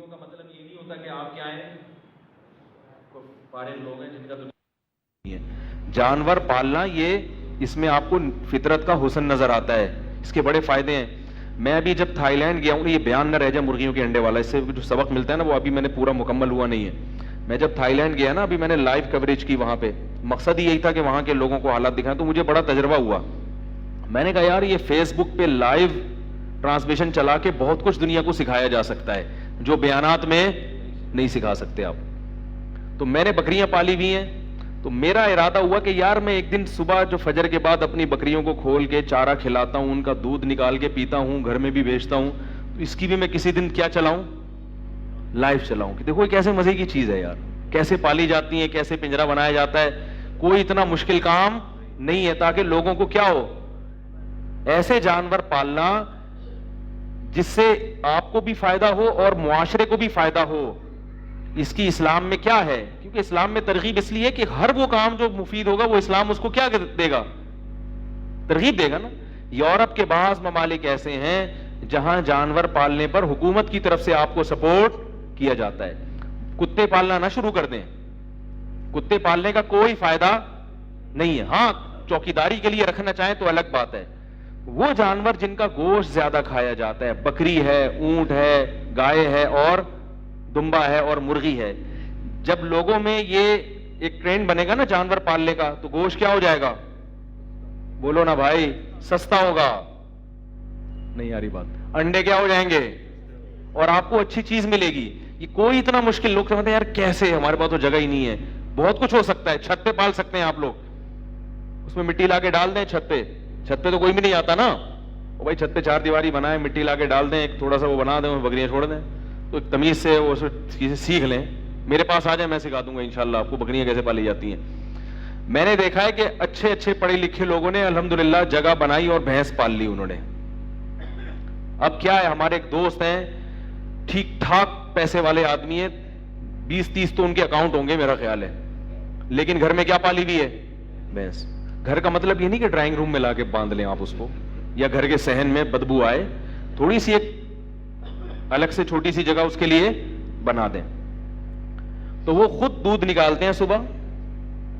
B: کا مطلب یہ نہیں ہوتا کہ آپ کیا ہیں فارغ لوگ ہیں جن کا تو جانور پالنا, یہ اس میں آپ کو فطرت کا حسن نظر آتا ہے, اس کے بڑے فائدے ہیں. میں ابھی جب تھائی لینڈ گیا ہوں, یہ بیان نہ رہ جائے مرغیوں کے انڈے والا, اس سے جو سبق ملتا ہے نا وہ ابھی میں نے پورا مکمل ہوا نہیں ہے. میں جب تھائی لینڈ گیا نا, ابھی میں نے لائیو کوریج کی وہاں پہ, مقصد یہی تھا کہ وہاں کے لوگوں کو حالات دکھائیں, تو مجھے بڑا تجربہ ہوا. میں نے کہا یار یہ فیس بک پہ لائیو ٹرانسمیشن چلا کے بہت کچھ دنیا کو سکھایا جا سکتا ہے جو بیانات میں نہیں سکھا سکتے آپ. تو میں نے بکریاں پالی ہوئی ہیں, تو میرا ارادہ ہوا کہ یار میں ایک دن صبح جو فجر کے بعد اپنی بکریوں کو کھول کے چارہ کھلاتا ہوں, ان کا دودھ نکال کے پیتا ہوں, گھر میں بھی بیچتا ہوں, تو اس کی بھی میں کسی دن کیا چلاؤں, لائیو چلاؤں کہ دیکھو یہ کیسے مزے کی چیز ہے یار, کیسے پالی جاتی ہیں, کیسے پنجرا بنایا جاتا ہے. کوئی اتنا مشکل کام نہیں ہے, تاکہ لوگوں کو کیا ہو, ایسے جانور پالنا جس سے آپ کو بھی فائدہ ہو اور معاشرے کو بھی فائدہ ہو. اس کی اسلام میں کیا ہے, کیونکہ اسلام میں ترغیب اس لیے کہ ہر وہ کام جو مفید ہوگا وہ اسلام اس کو کیا دے گا, ترغیب دے گا نا. یورپ کے بعض ممالک ایسے ہیں جہاں جانور پالنے پر حکومت کی طرف سے آپ کو سپورٹ کیا جاتا ہے. کتے پالنا نہ شروع کر دیں, کتے پالنے کا کوئی فائدہ نہیں ہے. ہاں چوکیداری کے لیے رکھنا چاہیں تو الگ بات ہے. وہ جانور جن کا گوشت زیادہ کھایا جاتا ہے, بکری ہے, اونٹ ہے, گائے ہے اور دمبا ہے اور مرغی ہے, جب لوگوں میں یہ ایک ٹرینڈ بنے گا نا جانور پالنے کا, تو گوشت کیا ہو جائے گا, بولو نا بھائی, سستا ہوگا. نہیں آ رہی بات, انڈے کیا ہو جائیں گے اور آپ کو اچھی چیز ملے گی. یہ کوئی اتنا مشکل, لوگ سمجھتے ہیں یار کیسے, ہمارے پاس تو جگہ ہی نہیں ہے. بہت کچھ ہو سکتا ہے, چھت پہ پال سکتے ہیں آپ لوگ, اس میں مٹی لا کے ڈال دیں چھت پہ. چھت پہ تو کوئی بھی نہیں آتا نا, بھائی چھت پہ چار دیواری بنائیں, مٹی لا کے ڈال دیں, ایک تھوڑا سا وہ بنا دیں, بکریاں چھوڑ دیں, تو ایک تمیز سے وہ چیزیں سیکھ لیں. میرے پاس آ جائیں, میں سکھا دوں گا انشاءاللہ آپ کو بکریاں کیسے پالی جاتی ہیں. میں نے دیکھا ہے کہ اچھے اچھے پڑھے لکھے لوگوں نے الحمدللہ جگہ بنائی اور بھینس پال لی انہوں نے. اب کیا ہے, ہمارے ایک دوست ہیں ٹھیک ٹھاک پیسے والے آدمی ہیں, 20-30 تو ان کے اکاؤنٹ ہوں گے میرا خیال ہے, لیکن گھر میں کیا پالی ہوئی ہے, بھینس. گھر کا مطلب یہ نہیں کہ ڈرائنگ روم میں لا کے باندھ لیں آپ اس کو, یا گھر کے صحن میں بدبو آئے, تھوڑی سی ایک الگ سے چھوٹی سی جگہ اس کے لیے بنا دیں. تو وہ خود دودھ نکالتے ہیں صبح,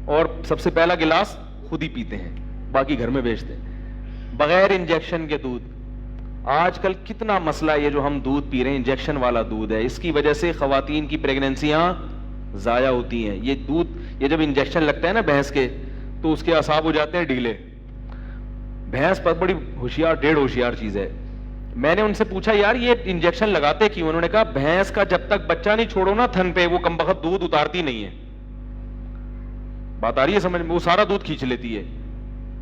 B: اور سب سے پہلا گلاس خود ہی پیتے ہیں, باقی گھر میں بیچتے ہیں بغیر انجیکشن کے دودھ. آج کل کتنا مسئلہ یہ جو ہم دودھ پی رہے ہیں انجیکشن والا دودھ ہے, اس کی وجہ سے خواتین کی پریگننسیاں ضائع ہوتی ہیں. یہ دودھ, یہ جب انجیکشن لگتا ہے نا بھینس کے, تو اس کے اعصاب ہو جاتے ہیں ڈھیلے. بھینس پر بڑی ہوشیار, ڈیڑھ ہوشیار چیز ہے. میں نے ان سے پوچھا یار یہ انجیکشن لگاتے کیوں, انہوں نے کہا بھینس کا جب تک بچہ نہیں چھوڑو نا تھن پہ, وہ کمبخت دودھ اتارتی نہیں ہے. بات آ رہی ہے سمجھ میں؟ وہ سارا دودھ کھینچ لیتی ہے.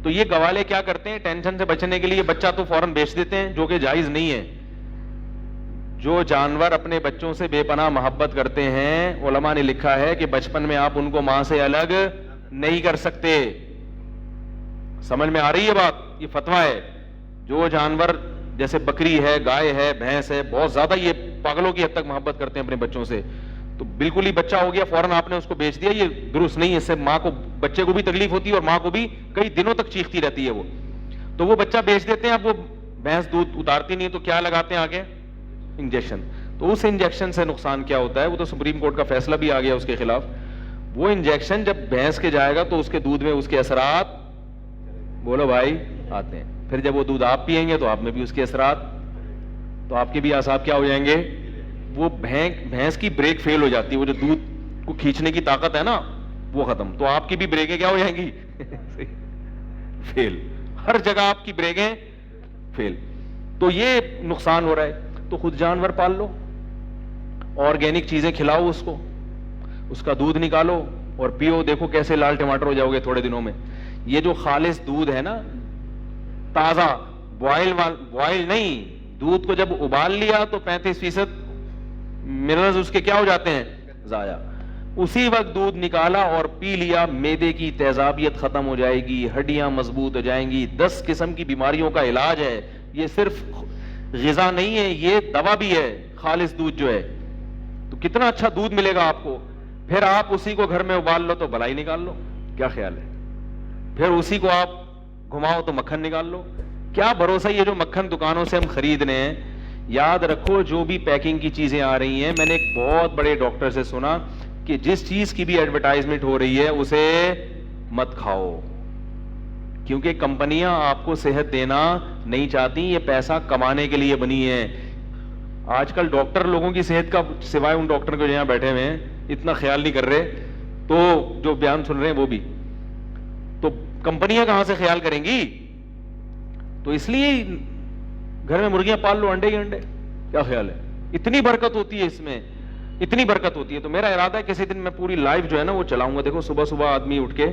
B: تو یہ گوالے کیا کرتے ہیں, ٹینشن سے بچنے کے لیے بچہ تو فوراً بیچ دیتے ہیں, جو کہ جائز نہیں ہے. جو جانور اپنے بچوں سے بے پناہ محبت کرتے ہیں, علماء نے لکھا ہے کہ بچپن میں آپ ان کو ماں سے الگ نہیں کر سکتے. سمجھ میں آ رہی ہے بات؟ یہ فتویٰ ہے. جو جانور جیسے بکری ہے, گائے ہے, بھینس ہے, بہت زیادہ یہ پاگلوں کی حد تک محبت کرتے ہیں اپنے بچوں سے, تو بالکل ہی بچہ ہو گیا فوراً آپ نے اس کو بیچ دیا, یہ درست نہیں ہے. اس سے ماں کو, بچے کو بھی تکلیف ہوتی ہے اور ماں کو بھی کئی دنوں تک چیختی رہتی ہے وہ. تو وہ بچہ بیچ دیتے ہیں. اب وہ بھینس دودھ اتارتی نہیں, تو کیا لگاتے ہیں آگے؟ انجیکشن. تو اس انجیکشن سے نقصان کیا ہوتا ہے, وہ تو سپریم کورٹ کا فیصلہ بھی آ گیا اس کے خلاف. وہ انجیکشن جب بھینس کے جائے گا تو اس کے دودھ میں اس کے اثرات, بولو بھائی, آتے ہیں. پھر جب وہ دودھ آپ پیئیں گے تو آپ میں بھی اس کے اثرات, تو آپ کے بھی اعصاب کیا ہو جائیں گے؟ وہ بھینس کی بریک فیل ہو جاتی ہے, وہ جو دودھ کو کھینچنے کی طاقت ہے نا وہ ختم, تو آپ کی بھی بریکیں کیا ہو جائیں گی؟ فیل. ہر جگہ آپ کی بریکیں فیل. تو یہ نقصان ہو رہا ہے. تو خود جانور پال لو, آرگینک چیزیں کھلاؤ اس کو, اس کا دودھ نکالو اور پیو, دیکھو کیسے لال ٹماٹر ہو جاؤ گے تھوڑے دنوں میں. یہ جو خالص دودھ ہے نا, تازہ بوائل نہیں, دودھ کو جب ابال لیا تو 35% منرلز اس کے کیا ہو جاتے ہیں؟ ضائع. اسی وقت دودھ نکالا اور پی لیا, معدے کی تیزابیت ختم ہو جائے گی, ہڈیاں مضبوط ہو جائیں گی, 10 قسم کی بیماریوں کا علاج ہے. یہ صرف غذا نہیں ہے, یہ دوا بھی ہے خالص دودھ جو ہے. تو کتنا اچھا دودھ ملے گا آپ کو. پھر آپ اسی کو گھر میں ابال لو تو بلائی نکال لو, کیا خیال ہے؟ پھر اسی کو آپ گھماؤ تو مکھن نکال لو. کیا بھروسہ یہ جو مکھن دکانوں سے ہم خرید رہے ہیں, یاد رکھو جو بھی پیکنگ کی چیزیں آ رہی ہیں, میں نے ایک بہت بڑے ڈاکٹر سے سنا کہ جس چیز کی بھی ایڈورٹائزمنٹ ہو رہی ہے اسے مت کھاؤ, کیونکہ کمپنیاں آپ کو صحت دینا نہیں چاہتی, یہ پیسہ کمانے کے لیے بنی ہے. آج کل ڈاکٹر لوگوں کی صحت کا, سوائے ان ڈاکٹر کو جو یہاں بیٹھے ہوئے ہیں, اتنا خیال نہیں کر رہے, تو جو بیان سن رہے ہیں وہ بھی, تو کمپنیاں کہاں سے خیال کریں گی؟ تو اس لیے گھر میں مرغیاں پال لو, انڈے ہی انڈے, کیا خیال ہے؟ اتنی برکت ہوتی ہے اس میں, اتنی برکت ہوتی ہے. تو میرا ارادہ ہے کسی دن میں پوری لائف جو ہے نا وہ چلاؤں گا. دیکھو صبح صبح آدمی اٹھ کے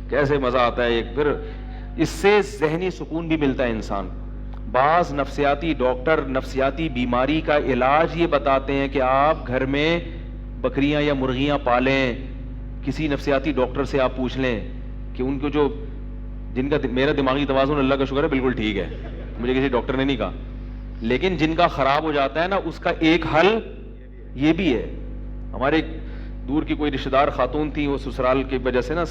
B: کیسے مزہ آتا ہے, ایک پھر اس سے ذہنی سکون بھی ملتا ہے انسان. بعض نفسیاتی ڈاکٹر نفسیاتی بیماری کا علاج یہ بتاتے ہیں کہ آپ گھر میں بکریاں یا مرغیاں پالیں. کسی نفسیاتی ڈاکٹر سے آپ پوچھ لیں کہ ان کو جو, جن کا, میرا دماغی توازن اللہ کا شکر ہے بالکل ٹھیک ہے, مجھے کسی ڈاکٹر نے نہیں کہا, لیکن جن کا خراب ہو جاتا ہے نا اس کا ایک حل یہ بھی ہے. ہمارے دور کی کوئی رشتہ دار خاتون تھی, وہ سسرال کی وجہ سے نا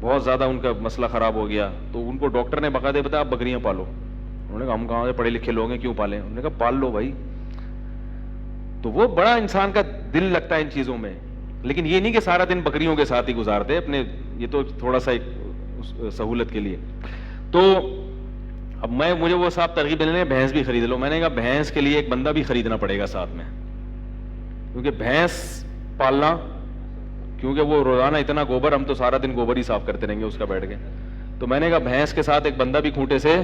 B: بہت زیادہ ان کا مسئلہ خراب ہو گیا, تو ان کو ڈاکٹر نے باقاعدہ بتایا آپ بکریاں پالو. انہوں نے کہا ہم کہاں سے پڑھے لکھے لوگ ہیں, کیوں پالیں؟ انہوں نے کہا پال لو بھائی. تو وہ بڑا انسان کا دل لگتا ہے ان چیزوں میں, لیکن یہ نہیں کہ سارا دن بکریوں کے ساتھ ہی گزارتے اپنے, یہ تو تھوڑا سا ایک سہولت کے لیے. تو اب مجھے وہ صاحب ترغیب دینے بھینس بھی خرید لو. میں نے کہا بھینس کے لیے ایک بندہ بھی خریدنا پڑے گا ساتھ میں, کیونکہ بھینس پالنا, کیونکہ وہ روزانہ اتنا گوبر, ہم تو سارا دن گوبر ہی صاف کرتے رہیں گے اس کا بیٹھ کے. تو میں نے کہا بھینس کے ساتھ ایک بندہ بھی کھوٹے سے,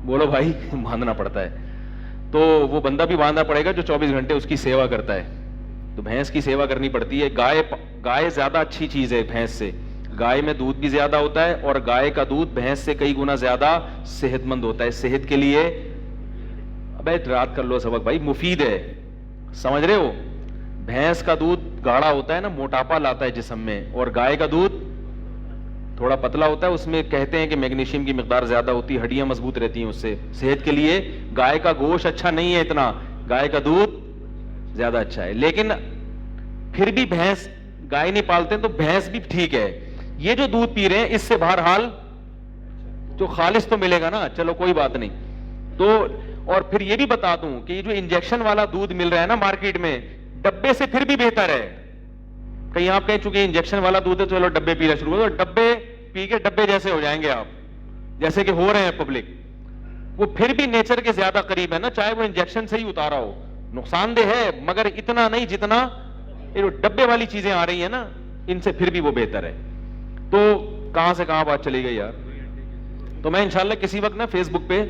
B: بولو بھائی, باندھنا پڑتا ہے. تو وہ بندہ بھی باندھنا پڑے گا جو 24 گھنٹے اس کی سیوا کرتا ہے. تو بھینس کی سیوا کرنی پڑتی ہے. گائے زیادہ اچھی چیز ہے بھینس سے, گائے میں دودھ بھی زیادہ ہوتا ہے, اور گائے کا دودھ بھینس سے کئی گنا زیادہ صحت مند ہوتا ہے. صحت کے لیے, ابے رات کر لو سبق بھائی, مفید ہے, سمجھ رہے ہو؟ بھینس کا دودھ گاڑھا ہوتا ہے نا, موٹاپا لاتا ہے جسم میں, اور گائے کا دودھ تھوڑا پتلا ہوتا ہے, اس میں کہتے ہیں کہ میگنیشیم کی مقدار زیادہ ہوتی ہے, ہڈیاں مضبوط رہتی ہیں اس سے. صحت کے لیے گائے کا گوشت اچھا نہیں ہے اتنا, گائے کا دودھ زیادہ اچھا ہے. لیکن پھر بھی بھینس, گائے نہیں پالتے تو بھینس بھی ٹھیک ہے. یہ جو دودھ پی رہے ہیں اس سے بہرحال جو خالص تو ملے گا نا, چلو کوئی بات نہیں. تو اور پھر یہ بھی بتا دوں کہ یہ جو انجیکشن والا دودھ مل رہا ہے نا مارکیٹ میں, ڈبے سے پھر بھی بہتر ہے. کہیں آپ کہیں چونکہ انجیکشن والا دودھ ہے تو چلو ڈبے پینا شروع ہو, تو ڈبے پی کے ڈبے جیسے ہو جائیں گے آپ, جیسے کہ ہو رہے ہیں پبلک. وہ پھر بھی نیچر کے زیادہ قریب ہے نا, چاہے وہ انجیکشن سے ہی اتارا ہو. نقصان دہ ہے مگر اتنا نہیں جتنا یہ جو ڈبے والی چیزیں آ رہی ہیں نا, ان سے پھر بھی وہ بہتر ہے. تو کہاں سے کہاں بات چلی گئی یار. تو میں انشاءاللہ کسی وقت نا فیس بک پہ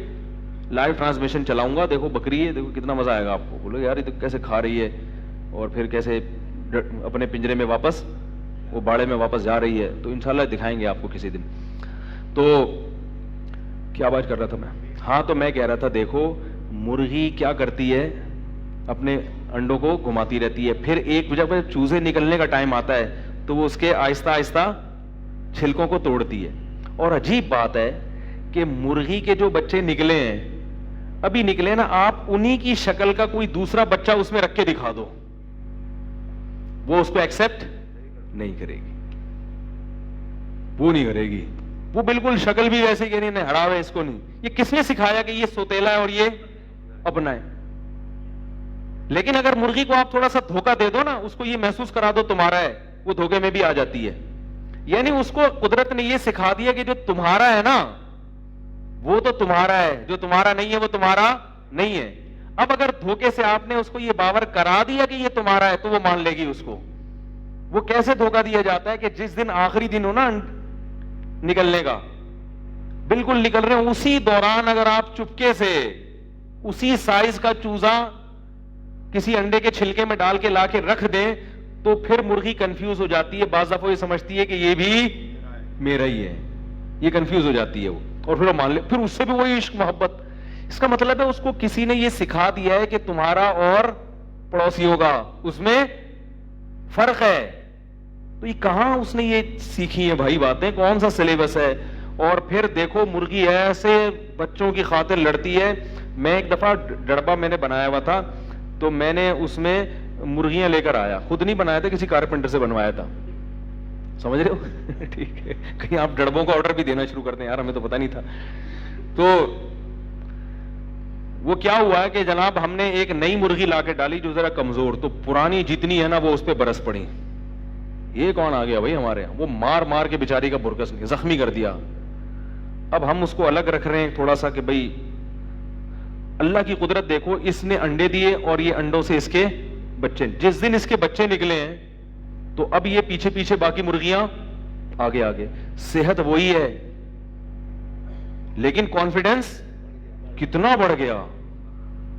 B: لائیو ٹرانسمیشن چلاؤں گا. دیکھو بکری ہے, دیکھو کتنا مزہ آئے گا آپ کو. بولو یار یہ تو کیسے کھا رہی ہے, اور پھر کیسے اپنے پنجرے میں واپس وہ باڑے میں واپس جا رہی ہے, تو انشاءاللہ دکھائیں گے آپ کو کسی دن. تو کیا بات کر رہا تھا میں؟ ہاں, تو میں کہہ رہا تھا دیکھو مرغی کیا کرتی ہے, اپنے انڈوں کو گھماتی رہتی ہے, پھر ایک جب چوزے نکلنے کا ٹائم آتا ہے تو وہ اس کے آہستہ آہستہ چھلکوں کو توڑتی ہے. اور عجیب بات ہے کہ مرغی کے جو بچے نکلے ہیں, ابھی نکلے نا, آپ انہی کی شکل کا کوئی دوسرا بچہ اس میں رکھ کے دکھا دو, وہ اس کو ایکسپٹ نہیں کرے گی, وہ نہیں کرے گی, وہ بالکل شکل بھی ویسے کہ نہیں ہڑاوے اس کو نہیں. یہ کس نے سکھایا کہ یہ سوتیلا ہے اور یہ اپنا ہے؟ لیکن اگر مرغی کو آپ تھوڑا سا دھوکہ دے دو نا, اس کو یہ محسوس کرا دو تمہارا ہے, وہ دھوکے میں بھی آ جاتی ہے. یعنی اس کو قدرت نے یہ سکھا دیا کہ جو تمہارا ہے نا وہ تو تمہارا ہے, جو تمہارا نہیں ہے وہ تمہارا نہیں ہے. اب اگر دھوکے سے آپ نے اس کو یہ باور کرا دیا کہ یہ تمہارا ہے تو وہ مان لے گی اس کو. وہ کیسے دھوکہ دیا جاتا ہے کہ جس دن آخری دن ہو نا نکلنے کا, بالکل نکل رہے ہیں, اسی دوران اگر آپ چپکے سے اسی سائز کا چوزا کسی انڈے کے چھلکے میں ڈال کے لا کے رکھ دیں تو پھر مرغی کنفیوز ہو جاتی ہے. بعض دفعہ یہ سمجھتی ہے کہ یہ بھی میرا ہی ہے, یہ کنفیوز ہو جاتی ہے وہ, اور پھر وہ مان لے, پھر اس سے بھی وہی عشق محبت. اس کا مطلب ہے اس کو کسی نے یہ سکھا دیا ہے کہ تمہارا اور پڑوسیوں کا اس میں فرق ہے. تو یہ کہاں اس نے یہ سیکھی ہیں بھائی باتیں, کون سا سلیبس ہے؟ اور پھر دیکھو مرغی ایسے بچوں کی خاطر لڑتی ہے. میں ایک دفعہ ڈڑبا میں نے بنایا ہوا تھا, تو میں نے اس میں مرغیاں لے کر آیا, خود نہیں بنایا تھا, کسی کارپینٹر سے بنوایا تھا, سمجھ رہے ہو؟ ٹھیک ہے, کہیں آپ ڈڑبوں کا آرڈر بھی دینا شروع کر دیں, یار ہمیں تو پتہ نہیں تھا. تو وہ کیا ہوا کہ جناب ہم نے ایک نئی مرغی لا کے ڈالی جو ذرا کمزور, تو پرانی جتنی ہے نا وہ اس پہ برس پڑی. یہ کون آ گیا بھائی ہمارے یہاں, وہ مار مار کے بیچاری کا برکس زخمی کر دیا. اب ہم اس کو الگ رکھ رہے ہیں تھوڑا سا کہ بھائی اللہ کی قدرت دیکھو, اس نے انڈے دیے اور یہ انڈوں سے اس کے بچے, جس دن اس کے بچے نکلے ہیں تو اب یہ پیچھے پیچھے باقی مرغیاں آگے آگے. صحت وہی ہے لیکن کانفیڈنس کتنا بڑھ گیا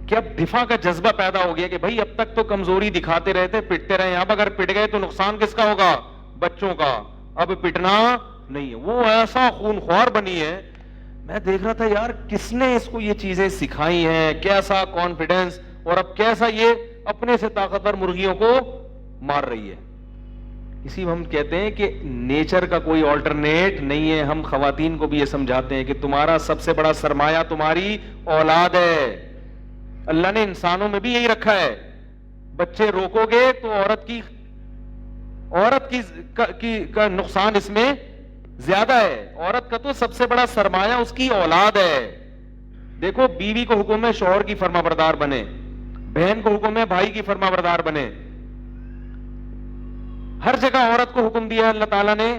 B: کہ اب دفاع کا جذبہ پیدا ہو گیا کہ بھائی اب تک تو کمزوری دکھاتے رہتے, پٹتے رہے, اب اگر پٹ گئے تو نقصان کس کا ہوگا؟ بچوں کا. اب پٹنا نہیں ہے. وہ ایسا خونخوار بنی ہے. میں دیکھ رہا تھا یار کس نے اس کو یہ چیزیں سکھائی ہیں, کیسا کانفیڈنس, اور اب کیسا یہ اپنے سے طاقتور مرغیوں کو مار رہی ہے. اسی ہم کہتے ہیں کہ نیچر کا کوئی آلٹرنیٹ نہیں ہے. ہم خواتین کو بھی یہ سمجھاتے ہیں کہ تمہارا سب سے بڑا سرمایہ تمہاری اولاد ہے. اللہ نے انسانوں میں بھی یہی رکھا ہے, بچے روکو گے تو عورت کی کا نقصان اس میں زیادہ ہے. عورت کا تو سب سے بڑا سرمایہ اس کی اولاد ہے. دیکھو بیوی کو حکم ہے شوہر کی فرما بردار بنے, بہن کو حکم ہے بھائی کی فرما بردار بنے. ہر جگہ عورت کو حکم دیا اللہ تعالیٰ نے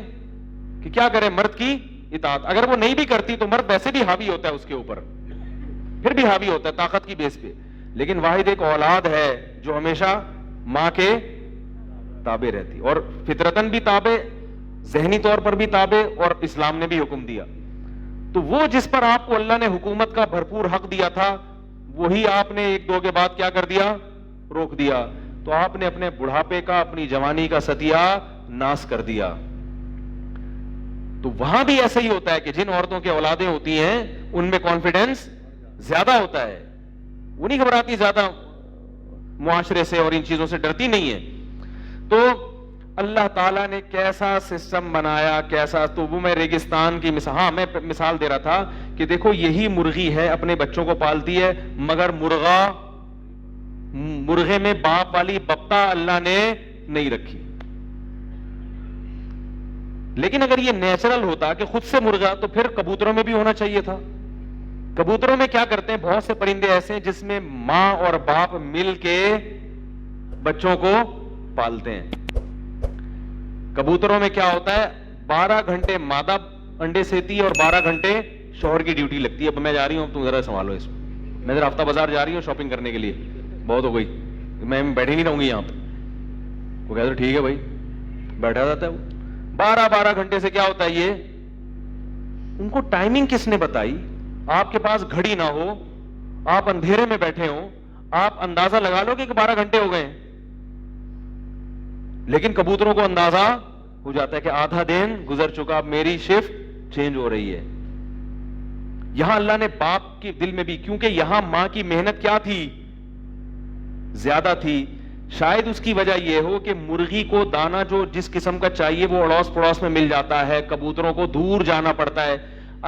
B: کہ کیا کرے, مرد کی اطاعت. اگر وہ نہیں بھی کرتی تو مرد ویسے بھی حاوی ہوتا ہے اس کے اوپر, پھر بھی حاوی ہوتا ہے طاقت کی بیس پہ. لیکن واحد ایک اولاد ہے جو ہمیشہ ماں کے تابع رہتی, اور فطرتاً بھی تابع, ذہنی طور پر بھی تابع, اور اسلام نے بھی حکم دیا. تو وہ جس پر آپ کو اللہ نے حکومت کا بھرپور حق دیا تھا وہی آپ نے ایک دو کے بعد کیا کر دیا, روک دیا. تو آپ نے اپنے بڑھاپے کا, اپنی جوانی کا ستیہ ناس کر دیا. تو وہاں بھی ایسا ہی ہوتا ہے کہ جن عورتوں کی اولادیں ہوتی ہیں ان میں کانفیڈنس زیادہ ہوتا ہے, وہ نہیں گھبراتی زیادہ معاشرے سے اور ان چیزوں سے ڈرتی نہیں ہے. تو اللہ تعالیٰ نے کیسا سسٹم بنایا, کیسا. تو وہ میں ریگستان کی مثال, ہاں میں مثال دے رہا تھا کہ دیکھو یہی مرغی ہے, اپنے بچوں کو پالتی ہے, مگر مرغے میں باپ والی بپتا اللہ نے نہیں رکھی. لیکن اگر یہ نیچرل ہوتا کہ خود سے مرغا, تو پھر کبوتروں میں بھی ہونا چاہیے تھا. کبوتروں میں کیا کرتے ہیں, بہت سے پرندے ایسے ہیں جس میں ماں اور باپ مل کے بچوں کو پالتے ہیں. کبوتروں میں کیا ہوتا ہے, 12 گھنٹے مادہ انڈے سیتی ہے اور 12 گھنٹے شوہر کی ڈیوٹی لگتی ہے. اب میں جا رہی ہوں, تم ذرا سنبھالو اس میں ذرا ہفتہ بازار جا رہی ہوں شاپنگ کرنے کے لیے, بہت ہو گئی, میں بیٹھی نہیں رہوں گی یہاں پہ. وہ کہتے ٹھیک ہے بھائی, بیٹھا جاتا ہے. وہ 12 گھنٹے سے کیا ہوتا ہے, یہ ان کو ٹائمنگ کس نے بتائی؟ آپ کے پاس گھڑی نہ ہو, آپ اندھیرے میں بیٹھے ہو, آپ اندازہ لگا لو کہ 12 گھنٹے ہو گئے. لیکن کبوتروں کو اندازہ ہو جاتا ہے کہ آدھا دن گزر چکا، اب میری شفٹ چینج ہو رہی ہے. یہاں اللہ نے باپ کے دل میں بھی، کیونکہ یہاں ماں کی محنت کیا تھی؟ زیادہ تھی. شاید اس کی وجہ یہ ہو کہ مرغی کو دانا جو جس قسم کا چاہیے وہ اڑوس پڑوس میں مل جاتا ہے، کبوتروں کو دور جانا پڑتا ہے.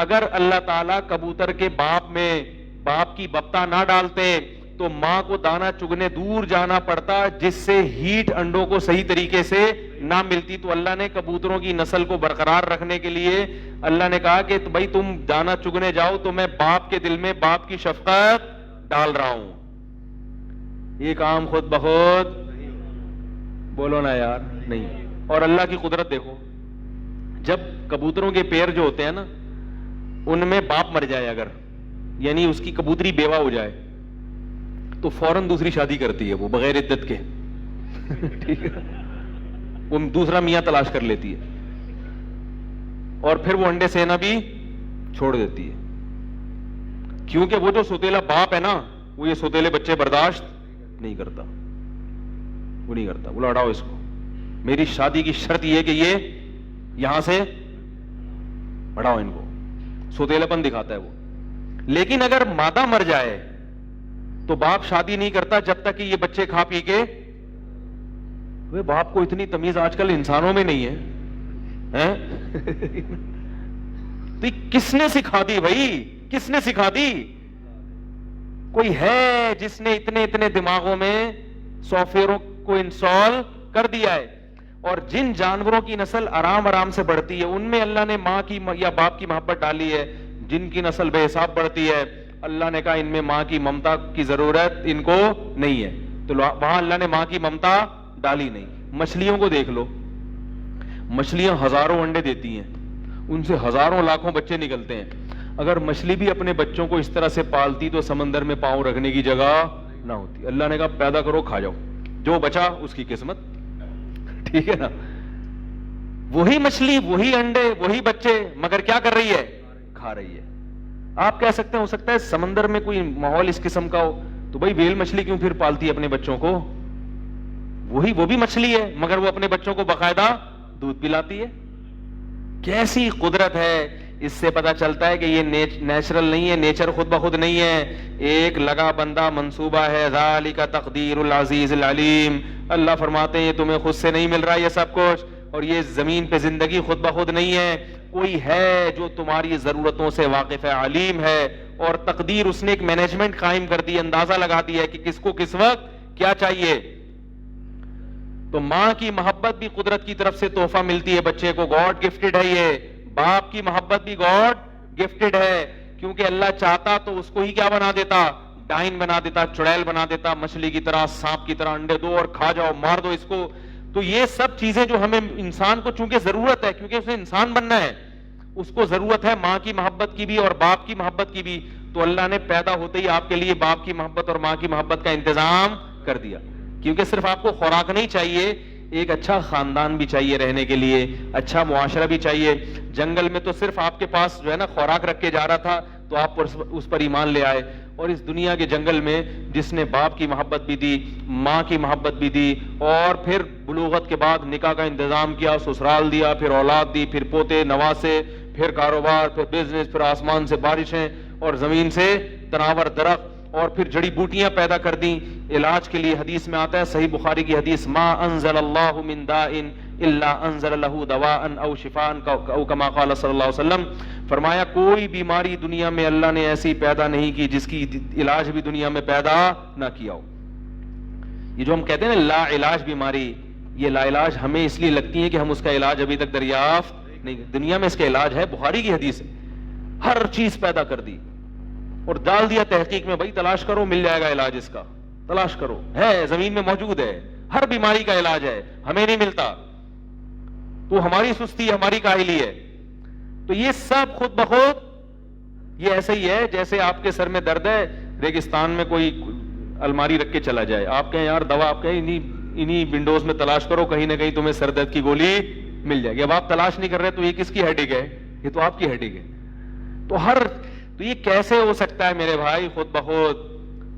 B: اگر اللہ تعالیٰ کبوتر کے باپ میں باپ کی بپتا نہ ڈالتے تو ماں کو دانا چگنے دور جانا پڑتا، جس سے ہیٹ انڈوں کو صحیح طریقے سے نہ ملتی. تو اللہ نے کبوتروں کی نسل کو برقرار رکھنے کے لیے اللہ نے کہا کہ بھائی تم دانا چگنے جاؤ تو میں باپ کے دل میں باپ کی شفقت ڈال رہا ہوں. یہ کام خود بخود بولو نا یار نہیں. اور اللہ کی قدرت دیکھو، جب کبوتروں کے پیر جو ہوتے ہیں نا ان میں باپ مر جائے اگر، یعنی اس کی کبوتری بیوہ ہو جائے تو فوراً دوسری شادی کرتی ہے وہ بغیر عدت کے. ٹھیک ہے، وہ دوسرا میاں تلاش کر لیتی ہے اور پھر وہ انڈے سینا بھی چھوڑ دیتی ہے، کیونکہ وہ جو سوتیلا باپ ہے نا وہ یہ سوتیلے بچے برداشت نہیں کرتا. وہ نہیں کرتا، بولا ہٹاؤ اس کو، میری شادی کی شرط یہ کہ یہ یہاں سے ہٹاؤ ان کو. سوتیلا پن دکھاتا ہے وہ. لیکن اگر مادہ مر جائے تو باپ شادی نہیں کرتا جب تک کہ یہ بچے کھا پی کے. باپ کو اتنی تمیز آج کل انسانوں میں نہیں ہے. تو کس نے سکھا دی بھائی؟ کس نے سکھا دی؟ کوئی ہے جس نے اتنے دماغوں میں سافٹ ویئروں کو انسٹال کر دیا ہے. اور جن جانوروں کی نسل آرام سے بڑھتی ہے ان میں اللہ نے ماں کی یا باپ کی محبت ڈالی ہے. جن کی نسل بے حساب بڑھتی ہے اللہ نے کہا ان میں ماں کی ممتا کی ضرورت ان کو نہیں ہے. تو وہاں اللہ نے ماں کی ممتا ڈالی نہیں. مچھلیوں کو دیکھ لو، مچھلیاں ہزاروں انڈے دیتی ہیں، ان سے ہزاروں لاکھوں بچے نکلتے ہیں. اگر مچھلی بھی اپنے بچوں کو اس طرح سے پالتی تو سمندر میں پاؤں رکھنے کی جگہ نہ ہوتی. اللہ نے کہا پیدا کرو کھا جاؤ، جو بچا اس کی قسمت. ٹھیک ہے نا؟ وہی مچھلی، وہی انڈے، وہی بچے، مگر کیا کر رہی ہے؟ کھا رہی ہے. آپ کہہ سکتے ہیں ہو سکتا ہے سمندر میں کوئی ماحول اس قسم کا ہو تو بھائی ویل مچھلی کیوں پھر پالتی ہے اپنے بچوں کو؟ وہ بھی مچھلی ہے مگر وہ اپنے بچوں کو باقاعدہ دودھ پلاتی ہے. کیسی قدرت ہے! اس سے پتا چلتا ہے کہ یہ نیچرل نہیں ہے، نیچر خود بخود نہیں ہے، ایک لگا بندہ منصوبہ ہے. ذالک تقدیر العزیز العلیم. اللہ فرماتے ہیں یہ تمہیں خود سے نہیں مل رہا یہ سب کچھ، اور یہ زمین پہ زندگی خود بخود نہیں ہے. کوئی ہے جو تمہاری ضرورتوں سے واقف ہے، علیم ہے، اور تقدیر اس نے ایک مینجمنٹ قائم کر دی، اندازہ لگا دیا ہے کہ کس کو کس وقت کیا چاہیے. تو ماں کی محبت بھی قدرت کی طرف سے تحفہ ملتی ہے بچے کو، گاڈ گفٹڈ ہے یہ. باپ کی محبت بھی گاڈ گفٹڈ ہے، کیونکہ اللہ چاہتا تو اس کو ہی کیا بنا دیتا؟ ڈائن بنا دیتا، چڑیل بنا دیتا، مچھلی کی طرح، سانپ کی طرح انڈے دو اور کھا جاؤ، مار دو اس کو. تو یہ سب چیزیں جو ہمیں انسان کو چونکہ ضرورت ہے، کیونکہ اسے انسان بننا ہے، اس کو ضرورت ہے ماں کی محبت کی بھی اور باپ کی محبت کی بھی. تو اللہ نے پیدا ہوتے ہی آپ کے لیے باپ کی محبت اور ماں کی محبت کا انتظام کر دیا. کیونکہ صرف آپ کو خوراک نہیں چاہیے، ایک اچھا خاندان بھی چاہیے رہنے کے لیے، اچھا معاشرہ بھی چاہیے. جنگل میں تو صرف آپ کے پاس جو ہے نا خوراک رکھ کے جا رہا تھا تو آپ اس پر ایمان لے آئے. اور اس دنیا کے جنگل میں جس نے باپ کی محبت بھی دی، ماں کی محبت بھی دی، اور پھر بلوغت کے بعد نکاح کا انتظام کیا، سسرال دیا، پھر اولاد دی، پھر پوتے نواسے، پھر کاروبار، پھر بزنس، پھر آسمان سے بارشیں اور زمین سے تناور درخت، اور پھر جڑی بوٹیاں پیدا کر دیں علاج کے لیے. حدیث میں آتا ہے صحیح بخاری کی حدیث، ما انزل اللہ من داء الا انزل له دواء او شفاء او کما قال صلی اللہ علیہ وسلم. فرمایا کوئی بیماری دنیا میں اللہ نے ایسی پیدا نہیں کی جس کی علاج بھی دنیا میں پیدا نہ کیا ہو. یہ جو ہم کہتے ہیں نا لا علاج بیماری، یہ لا علاج ہمیں اس لیے لگتی ہے کہ ہم اس کا علاج ابھی تک دریافت نہیں. دنیا میں اس کا علاج ہے، بخاری کی حدیث ہے. ہر چیز پیدا کر دی اور ڈال دیا تحقیق میں، بھائی تلاش کرو مل جائے گا علاج اس کا، تلاش کرو، ہے زمین میں موجود ہے، ہر بیماری کا علاج ہے، ہمیں نہیں ملتا. تو ہماری سستی، ہماری کاہلی ہے. تو یہ سب خود بخود یہ ایسے ہی ہے جیسے آپ کے سر میں درد ہے، ریگستان میں کوئی الماری رکھ کے چلا جائے، آپ کہیں یار دوا، آپ کہیں انہی ونڈوز میں تلاش کرو، کہیں نہ کہیں تمہیں سر درد کی گولی مل جائے گی. اب آپ تلاش نہیں کر رہے تو یہ کس کی ہیڈیک ہے؟ یہ تو آپ کی ہیڈیک ہے. تو یہ کیسے ہو سکتا ہے میرے بھائی خود بخود؟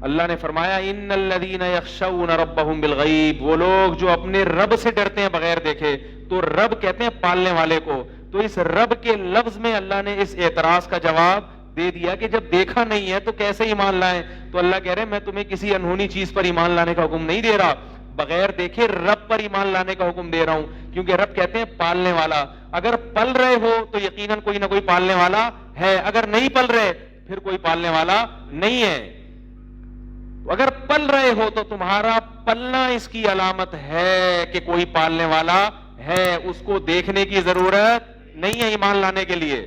B: اللہ نے فرمایا ان الذین یخشون ربہم بالغیب، وہ لوگ جو اپنے رب سے ڈرتے ہیں بغیر دیکھے. تو رب کہتے ہیں پالنے والے کو. تو اس رب کے لفظ میں اللہ نے اس اعتراض کا جواب دے دیا کہ جب دیکھا نہیں ہے تو کیسے ایمان لائیں. تو اللہ کہہ رہے ہیں میں تمہیں کسی انہونی چیز پر ایمان لانے کا حکم نہیں دے رہا، بغیر دیکھے رب پر ایمان لانے کا حکم دے رہا ہوں، کیونکہ رب کہتے ہیں پالنے والا. اگر پل رہے ہو تو یقیناً کوئی نہ کوئی پالنے والا ہے، اگر نہیں پل رہے پھر کوئی پالنے والا نہیں ہے. اگر پل رہے ہو تو تمہارا پلنا اس کی علامت ہے کہ کوئی پالنے والا ہے، اس کو دیکھنے کی ضرورت نہیں ہے ایمان لانے کے لیے.